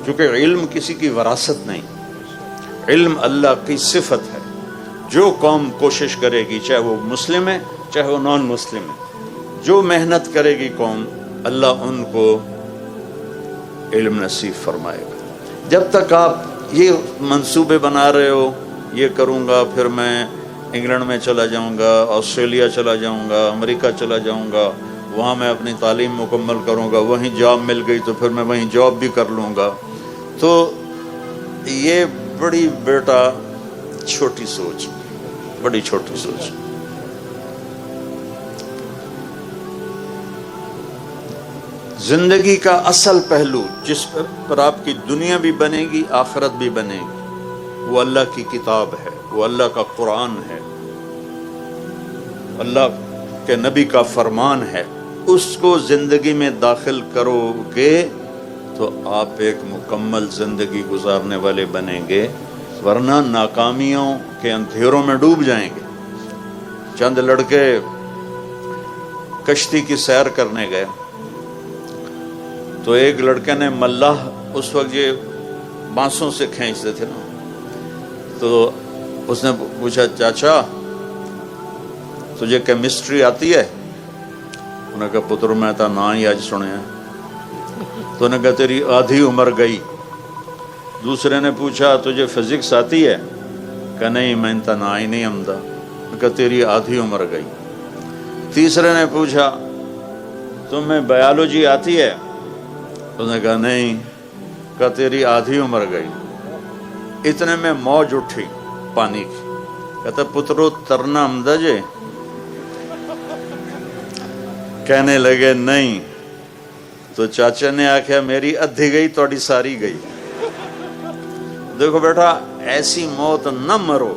کیونکہ علم کسی کی وراثت نہیں، علم اللہ کی صفت ہے. جو قوم کوشش کرے گی، چاہے وہ مسلم ہے چاہے وہ نان مسلم ہے، جو محنت کرے گی قوم، اللہ ان کو علم نصیب فرمائے گا. جب تک آپ یہ منصوبے بنا رہے ہو، یہ کروں گا، پھر میں انگلینڈ میں چلا جاؤں گا، آسٹریلیا چلا جاؤں گا، امریکہ چلا جاؤں گا، وہاں میں اپنی تعلیم مکمل کروں گا، وہیں جاب مل گئی تو پھر میں وہیں جاب بھی کر لوں گا. تو یہ بڑی بیٹا چھوٹی سوچ، بڑی چھوٹی سوچ. زندگی کا اصل پہلو جس پر آپ کی دنیا بھی بنے گی، آخرت بھی بنے گی، وہ اللہ کی کتاب ہے، وہ اللہ کا قرآن ہے، اللہ کے نبی کا فرمان ہے. اس کو زندگی میں داخل کرو گے تو آپ ایک مکمل زندگی گزارنے والے بنیں گے، ورنہ ناکامیوں کے اندھیروں میں ڈوب جائیں گے. چند لڑکے کشتی کی سیر کرنے گئے تو ایک لڑکے نے ملاح، اس وقت یہ بانسوں سے کھینچتے تھے نا، تو اس نے پوچھا چاچا تجھے کیمسٹری آتی ہے؟ انہوں نے کہا پتر میں تو نہ ہی آج سنے ہیں. تو انہوں نے کہا تیری آدھی عمر گئی. دوسرے نے پوچھا تجھے فزکس آتی ہے؟ کہ نہیں میں تو نہ ہی نہیں آمدہ. انہوں نے کہا تیری آدھی عمر گئی. تیسرے نے پوچھا تمہیں بایولوجی آتی ہے؟ انہوں نے کہا نہیں. کہا تیری آدھی عمر گئی. اتنے میں موج اٹھی پانی کی. کہتا پترو ترنا آمدہ جے؟ کہنے لگے نہیں. تو چاچا نے آخیا میری ادھی گئی توڑی ساری گئی. دیکھو بیٹا ایسی موت نہ مرو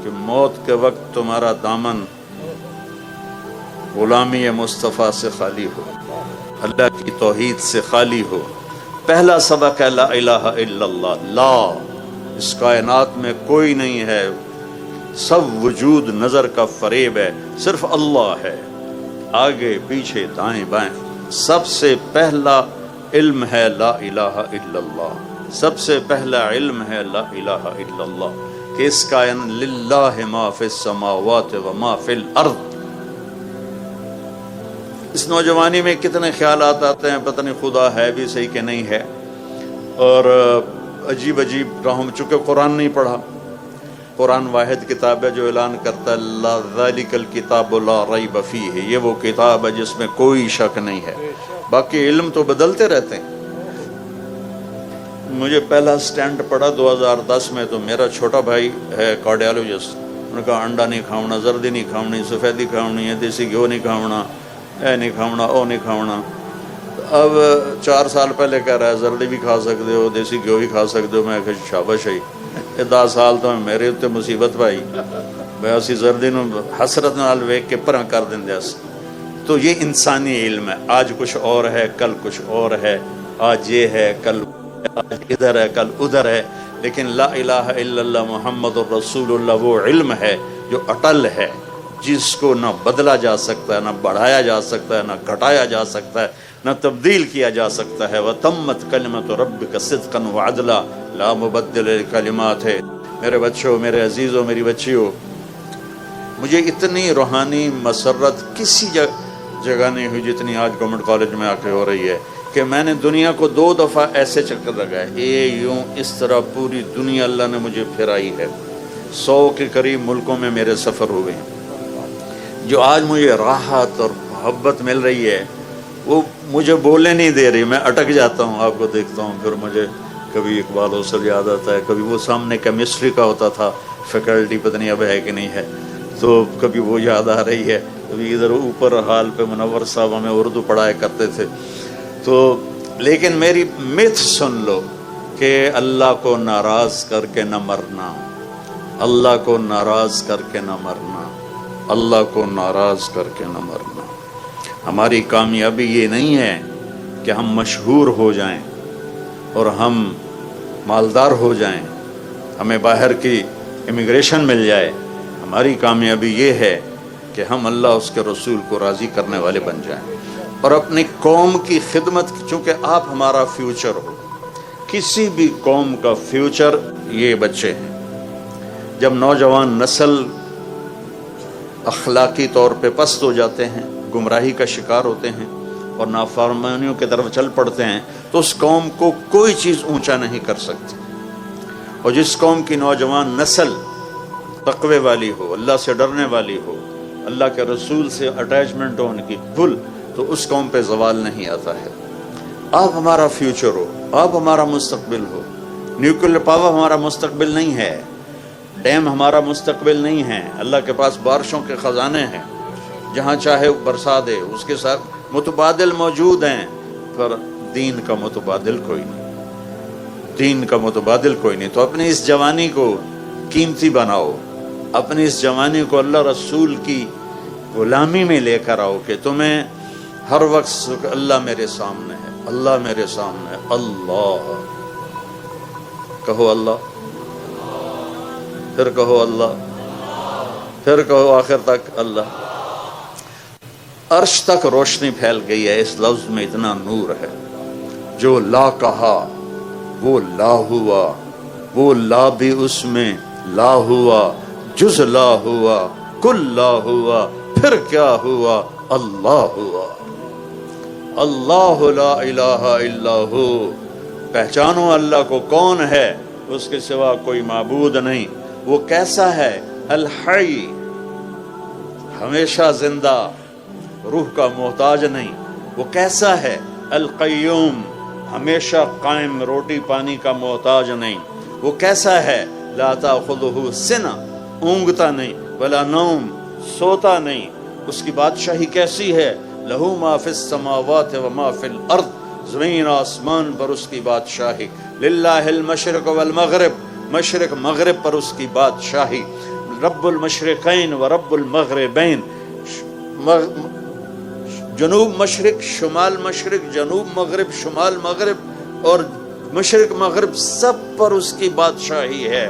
کہ موت کے وقت تمہارا دامن غلامی مصطفیٰ سے خالی ہو، اللہ کی توحید سے خالی ہو. پہلا سبق ہے لا الہ الا اللہ. لا، اس کائنات میں کوئی نہیں ہے، سب وجود نظر کا فریب ہے، صرف اللہ ہے. آگے پیچھے دائیں بائیں سب سے پہلا علم ہے لا الہ الا اللہ. سب سے پہلا علم ہے لا الہ الا اللہ کہ اس کائنات للہ ما فی السماوات و ما فی الارض. اس نوجوانی میں کتنے خیالات آتے ہیں، پتہ نہیں خدا ہے بھی صحیح کہ نہیں ہے، اور عجیب عجیب راہوں میں. چونکہ قرآن نہیں پڑھا. قرآن واحد کتاب ہے جو اعلان کرتا ہے لا ذالک الکتاب لا ریب فیہ، یہ وہ کتاب ہے جس میں کوئی شک نہیں ہے. باقی علم تو بدلتے رہتے ہیں. مجھے پہلا سٹینڈ پڑا 2010 میں، تو میرا چھوٹا بھائی ہے کارڈیالوجسٹ. انہوں نے کہا انڈا نہیں کھاؤنا، زردی نہیں کھاؤنی، سفیدی کھاؤنی ہے، دیسی گھیو نہیں کھاؤنا، اے نہیں کھاؤنا، او نہیں کھاؤنا. اب 4 سال پہلے کہہ رہا ہے زردی بھی کھا سکتے ہو، دیسی گھیو بھی کھا سکتے ہو. میں کہا شاباش ہے. 10 سال تو میرے اتنے مصیبت بھائی، میں اسی زردی نو حسرت نال ویکھ کے پرا کر دیندا سی. تو یہ انسانی علم ہے. آج کچھ اور ہے، کل کچھ اور ہے، آج یہ ہے، کل ادھر ہے، کل ادھر ہے. لیکن لا الہ الا اللہ محمد الرسول اللہ وہ علم ہے جو اٹل ہے، جس کو نہ بدلا جا سکتا ہے، نہ بڑھایا جا سکتا ہے، نہ گھٹایا جا سکتا ہے، نہ تبدیل کیا جا سکتا ہے. وَتَمَّتْ كَلِمَةُ رَبِّكَ صِدْقًا وَعَدْلًا لا مبدل للکلمات ہے. میرے بچوں، میرے عزیزوں، میری بچیوں، مجھے اتنی روحانی مسرت کسی جگہ نہیں ہوئی جتنی آج گورنمنٹ کالج میں آ کے ہو رہی ہے کہ میں نے دنیا کو 2 دفعہ ایسے چکر لگائے. یوں اس طرح پوری دنیا اللہ نے مجھے پھرائی ہے. 100 کے قریب ملکوں میں میرے سفر ہوئے ہیں. جو آج مجھے راحت اور محبت مل رہی ہے وہ مجھے بولنے نہیں دے رہی. میں اٹک جاتا ہوں، آپ کو دیکھتا ہوں، پھر مجھے کبھی اقبال حوصل یاد آتا ہے، کبھی وہ سامنے کیمسٹری کا ہوتا تھا فیکلٹی، پتہ نہیں اب ہے کہ نہیں ہے، تو کبھی وہ یاد آ رہی ہے. کبھی ادھر اوپر حال پہ منور صاحب ہمیں اردو پڑھایا کرتے تھے. تو لیکن میری مت سن لو کہ اللہ کو ناراض کر کے نہ مرنا، اللہ کو ناراض کر کے نہ مرنا، اللہ کو ناراض کر کے نہ مرنا. ہماری کامیابی یہ نہیں ہے کہ ہم مشہور ہو جائیں اور ہم مالدار ہو جائیں، ہمیں باہر کی امیگریشن مل جائے. ہماری کامیابی یہ ہے کہ ہم اللہ اس کے رسول کو راضی کرنے والے بن جائیں اور اپنی قوم کی خدمت. چونکہ آپ ہمارا فیوچر ہو. کسی بھی قوم کا فیوچر یہ بچے ہیں. جب نوجوان نسل اخلاقی طور پہ پست ہو جاتے ہیں، گمراہی کا شکار ہوتے ہیں اور نافرمانیوں کی طرف چل پڑتے ہیں، تو اس قوم کو کوئی چیز اونچا نہیں کر سکتی. اور جس قوم کی نوجوان نسل تقوی والی ہو، اللہ سے ڈرنے والی ہو، اللہ کے رسول سے اٹیچمنٹ ہو ان کی فل، تو اس قوم پہ زوال نہیں آتا ہے۔ آپ ہمارا فیوچر ہو، آپ ہمارا مستقبل ہو۔ نیوکلیر پاور ہمارا مستقبل نہیں ہے، ڈیم ہمارا مستقبل نہیں ہے۔ اللہ کے پاس بارشوں کے خزانے ہیں، جہاں چاہے برسا دے، اس کے ساتھ متبادل موجود ہیں، پر دین کا متبادل کوئی نہیں، دین کا متبادل کوئی نہیں۔ تو اپنی اس جوانی کو قیمتی بناؤ، اپنی اس جوانی کو اللہ رسول کی غلامی میں لے کر آؤ کہ تمہیں ہر وقت اللہ میرے سامنے ہے، اللہ میرے سامنے ہے، اللہ کہو، اللہ پھر کہو، اللہ پھر کہو، آخر تک اللہ۔ عرش تک روشنی پھیل گئی ہے، اس لفظ میں اتنا نور ہے۔ جو لا کہا وہ لا ہوا، وہ لا بھی اس میں لا ہوا، جز لا ہوا، کل لا ہوا، پھر کیا ہوا، اللہ ہوا۔ اللہ لا الہ الا ہو، پہچانو اللہ کو کون ہے، اس کے سوا کوئی معبود نہیں۔ وہ کیسا ہے؟ الحی، ہمیشہ زندہ، روح کا محتاج نہیں۔ وہ کیسا ہے؟ القیوم، ہمیشہ قائم، روٹی پانی کا محتاج نہیں۔ وہ کیسا ہے؟ لا تاخذہ سنہ، اونگتا نہیں، ولا نوم، سوتا نہیں۔ اس کی بادشاہی کیسی ہے؟ لہ ما فی السماوات و ما فی الارض، زمین آسمان پر اس کی بادشاہی۔ للہ المشرق والمغرب، مشرق مغرب پر اس کی بادشاہی۔ رب المشرقین و رب المغربین، جنوب مشرق، شمال مشرق، جنوب مغرب، شمال مغرب اور مشرق مغرب، سب پر اس کی بادشاہی ہے۔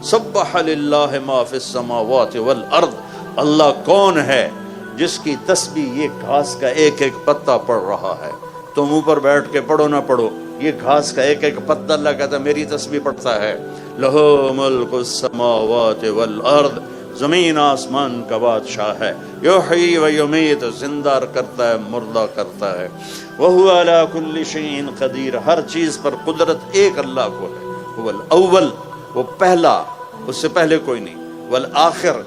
سبح للہ ما فی السماوات والارض، اللہ کون ہے جس کی تسبیح یہ گھاس کا ایک ایک پتا پڑھ رہا ہے؟ تم اوپر بیٹھ کے پڑھو نہ پڑھو، یہ گھاس کا ایک ایک پتا اللہ کہتا ہے میری تسبیح پڑھتا ہے۔ لہ ملک السماوات والارض، زمین آسمان کا بادشاہ ہے۔ یحیی و یمیت، زندہ کرتا ہے، مردہ کرتا ہے۔ وہو علی کل شیء قدیر، ہر چیز پر قدرت ایک اللہ کو ہے۔ هو الاول، وہ پہلا، اس سے پہلے کوئی نہیں۔ والآخر،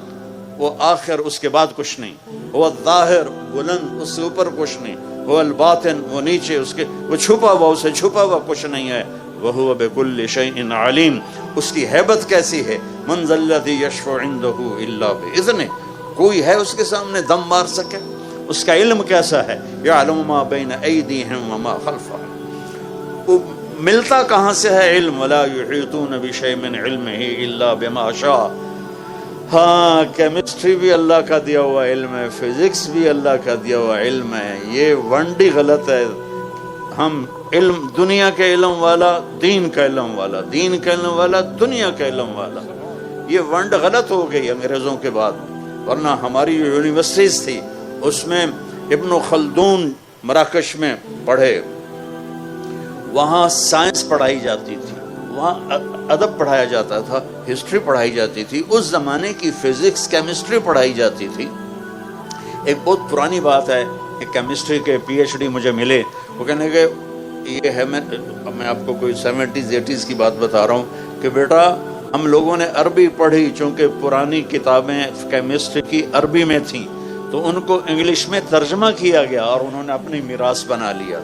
وہ آخر، اس کے بعد کچھ نہیں۔ وہ الظاہر، بلند، اس سے اوپر کچھ نہیں۔ وہ الباطن، وہ نیچے، اس کے وہ چھپا ہوا، اسے چھپا ہوا کچھ نہیں ہے۔ وہو بکل شیء علیم، اس کی ہیبت کیسی ہے؟ من ذا الذی یشفع عندہ الا باذنہ، کوئی ہے اس کے سامنے دم مار سکے؟ اس کا علم کیسا ہے؟ یعلم ما بین ایدیہم وما خلفہم، وہ ملتا کہاں سے ہے علم؟ ولا یحیطون بشیء من علمہ الا بما شاء۔ ہاں، کیمسٹری بھی اللہ کا دیا ہوا علم ہے، فزکس بھی اللہ کا دیا ہوا علم ہے۔ یہ ونڈی غلط ہے۔ ہم علم، دنیا کے علم والا، دین کا علم والا، دین کا علم والا، دنیا کا علم والا، یہ ونڈ غلط ہو گئی انگریزوں کے بعد۔ ورنہ ہماری جو یونیورسٹیز تھی اس میں ابن خلدون مراکش میں پڑھے، وہاں سائنس پڑھائی جاتی تھی، وہاں ادب پڑھایا جاتا تھا، ہسٹری پڑھائی جاتی تھی، اس زمانے کی فزکس، کیمسٹری پڑھائی جاتی تھی۔ ایک بہت پرانی بات ہے کہ کیمسٹری کے پی ایچ ڈی مجھے ملے، وہ کہنے کہ یہ ہے، میں آپ کو کوئی 70s 80s کی بات بتا رہا ہوں کہ بیٹا ہم لوگوں نے عربی پڑھی، چونکہ پرانی کتابیں کیمسٹری کی عربی میں تھیں تو ان کو انگلش میں ترجمہ کیا گیا اور انہوں نے اپنی میراث بنا لیا۔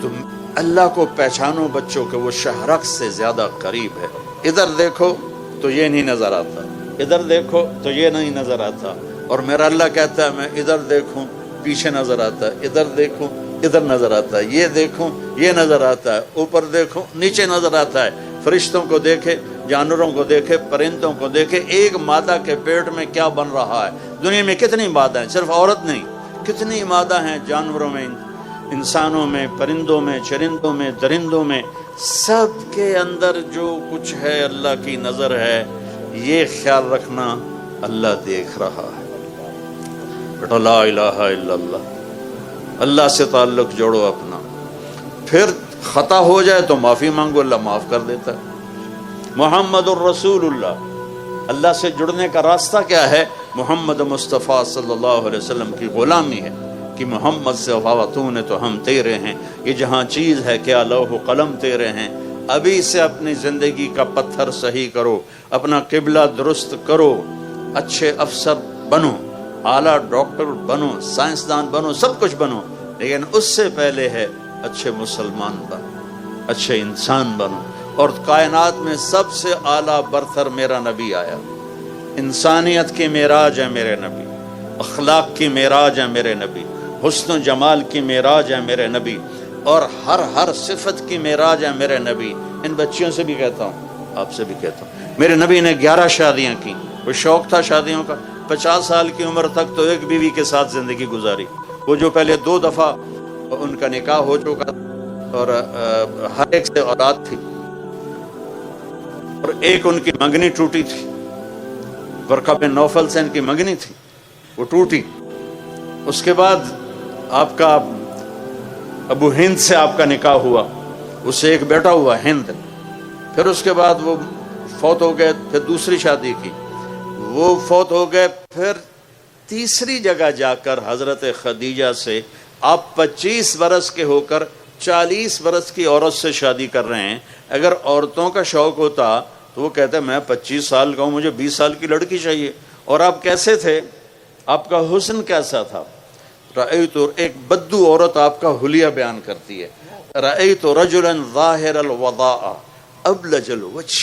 تو اللہ کو پہچانو بچوں کہ وہ شہرک سے زیادہ قریب ہے۔ ادھر دیکھو تو یہ نہیں نظر آتا، ادھر دیکھو تو یہ نہیں نظر آتا، اور میرا اللہ کہتا ہے میں ادھر دیکھوں پیچھے نظر آتا ہے، ادھر دیکھوں ادھر نظر آتا ہے، یہ دیکھوں یہ نظر آتا ہے، اوپر دیکھوں نیچے نظر آتا ہے۔ فرشتوں کو دیکھے، جانوروں کو دیکھے، پرندوں کو دیکھے، ایک مادہ کے پیٹ میں کیا بن رہا ہے۔ دنیا میں کتنی مادہ ہیں، صرف عورت نہیں، کتنی مادہ ہیں جانوروں میں، انسانوں میں، پرندوں میں، چرندوں میں، درندوں میں، سب کے اندر جو کچھ ہے اللہ کی نظر ہے۔ یہ خیال رکھنا اللہ دیکھ رہا ہے۔ بیٹا لا الہ الا اللہ، اللہ سے تعلق جوڑو اپنا، پھر خطا ہو جائے تو معافی مانگو، اللہ معاف کر دیتا ہے۔ محمد الرسول اللہ، اللہ سے جڑنے کا راستہ کیا ہے؟ محمد مصطفیٰ صلی اللہ علیہ وسلم کی غلامی ہے کہ محمد سے وفا تو نے تو ہم تیرے ہیں، یہ جہاں چیز ہے کیا لوح و قلم تیرے ہیں، ابھی سے اپنی زندگی کا پتھر صحیح کرو، اپنا قبلہ درست کرو، اچھے افسر بنو، اعلیٰ ڈاکٹر بنو، سائنسدان بنو، سب کچھ بنو، لیکن اس سے پہلے ہے اچھے مسلمان بنو، اچھے انسان بنو۔ اور کائنات میں سب سے اعلیٰ برتر میرا نبی آیا، انسانیت کی معراج ہے میرے نبی، اخلاق کی معراج ہے میرے نبی، حسن و جمال کی معراج ہے میرے نبی، اور ہر صفت کی معراج ہے میرے نبی۔ ان بچیوں سے بھی کہتا ہوں، آپ سے بھی کہتا ہوں، میرے نبی نے 11 شادیاں کی، کوئی شوق تھا شادیوں کا؟ 50 سال کی عمر تک تو ایک بیوی کے ساتھ زندگی گزاری، وہ جو پہلے 2 دفعہ ان کا نکاح ہو چکا اور ہر ایک سے اولاد تھی، اور ایک ان کی منگنی ٹوٹی تھی، ورقہ بن نوفل سے ان کی منگنی تھی، وہ ٹوٹی۔ اس کے بعد آپ کا ابو ہند سے آپ کا نکاح ہوا، اس سے ایک بیٹا ہوا ہند، پھر اس کے بعد وہ فوت ہو گئے، پھر دوسری شادی کی، وہ فوت ہو گئے، پھر تیسری جگہ جا کر حضرت خدیجہ سے آپ 25 برس کے ہو کر 40 برس کی عورت سے شادی کر رہے ہیں۔ اگر عورتوں کا شوق ہوتا تو وہ کہتے میں 25 سال کا ہوں، مجھے 20 سال کی لڑکی چاہیے۔ اور آپ کیسے تھے؟ آپ کا حسن کیسا تھا؟ رأیت، ایک بدو عورت آپ کا حلیہ بیان کرتی ہے، رأیت رجلا ظاہر الوضاء ابلج الوجه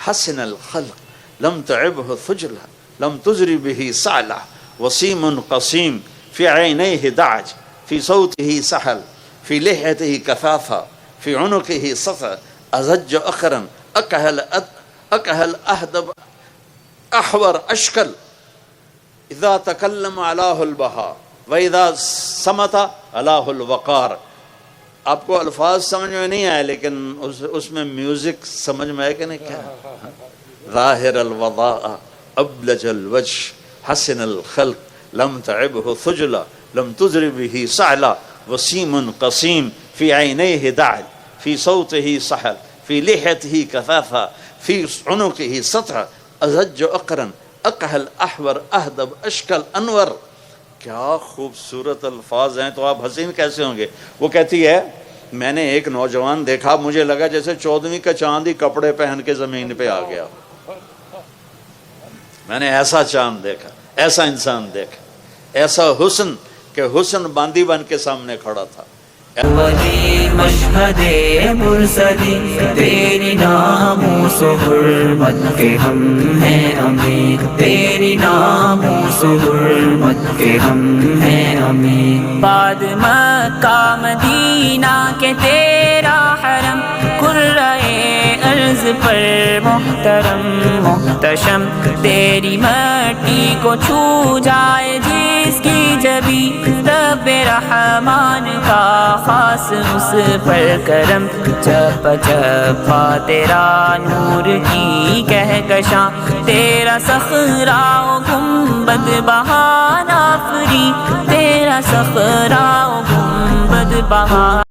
حسن الخلق لم تعبه ثجلہ لم تزری به سعلہ وسیم قسیم فی عینیہ دعج فی صوتہ سحل فی لحیتہ کثافہ فی عنقہ سطع ازج اخرا اکہل اہدب احور اشکل اذا تکلم علاہ البہا وَإِذَا سَمَتَ عَلَاهُ الْوَقَارِ۔ آپ کو الفاظ سمجھ میں نہیں آئے، لیکن اس میں میوزک سمجھ میں آئے کہ نہیں؟ کیا ظاہر الوضاء ابلج الوجه حسن الخلق لم تعبه ثجلہ لم تزر به سعلہ وسیم قسیم فی عینیہ دعج فی صوتہ سحل فی لحیتہ کثافہ فی عنقہ سطع ازج اقرن اکہل احور اہدب اشکل انور۔ کیا خوبصورت الفاظ ہیں، تو آپ حسین کیسے ہوں گے؟ وہ کہتی ہے میں نے ایک نوجوان دیکھا، مجھے لگا جیسے 14ویں کا چاند ہی کپڑے پہن کے زمین پہ آ گیا، میں نے ایسا چاند دیکھا، ایسا انسان دیکھا، ایسا حسن کہ حسن باندی بن کے سامنے کھڑا تھا۔ ولی مشہد مرسلی تیری ناموس و حرمت کے ہم ہیں امین، تیری ناموس و حرمت کے ہم ہیں امین۔ بعد مکہ مدینہ کے تیرا حرم، قرۂ ارض پر محترم محتشم، تیری مٹی کو چھو جائے جس کی جبی، رب رحمان کا خاص اس پر کرم، چپ چپا تیرا نور کی کہکشاں، تیرا صخرہ و گنبد بہانا فری، تیرا صخرہ و گنبد بہانا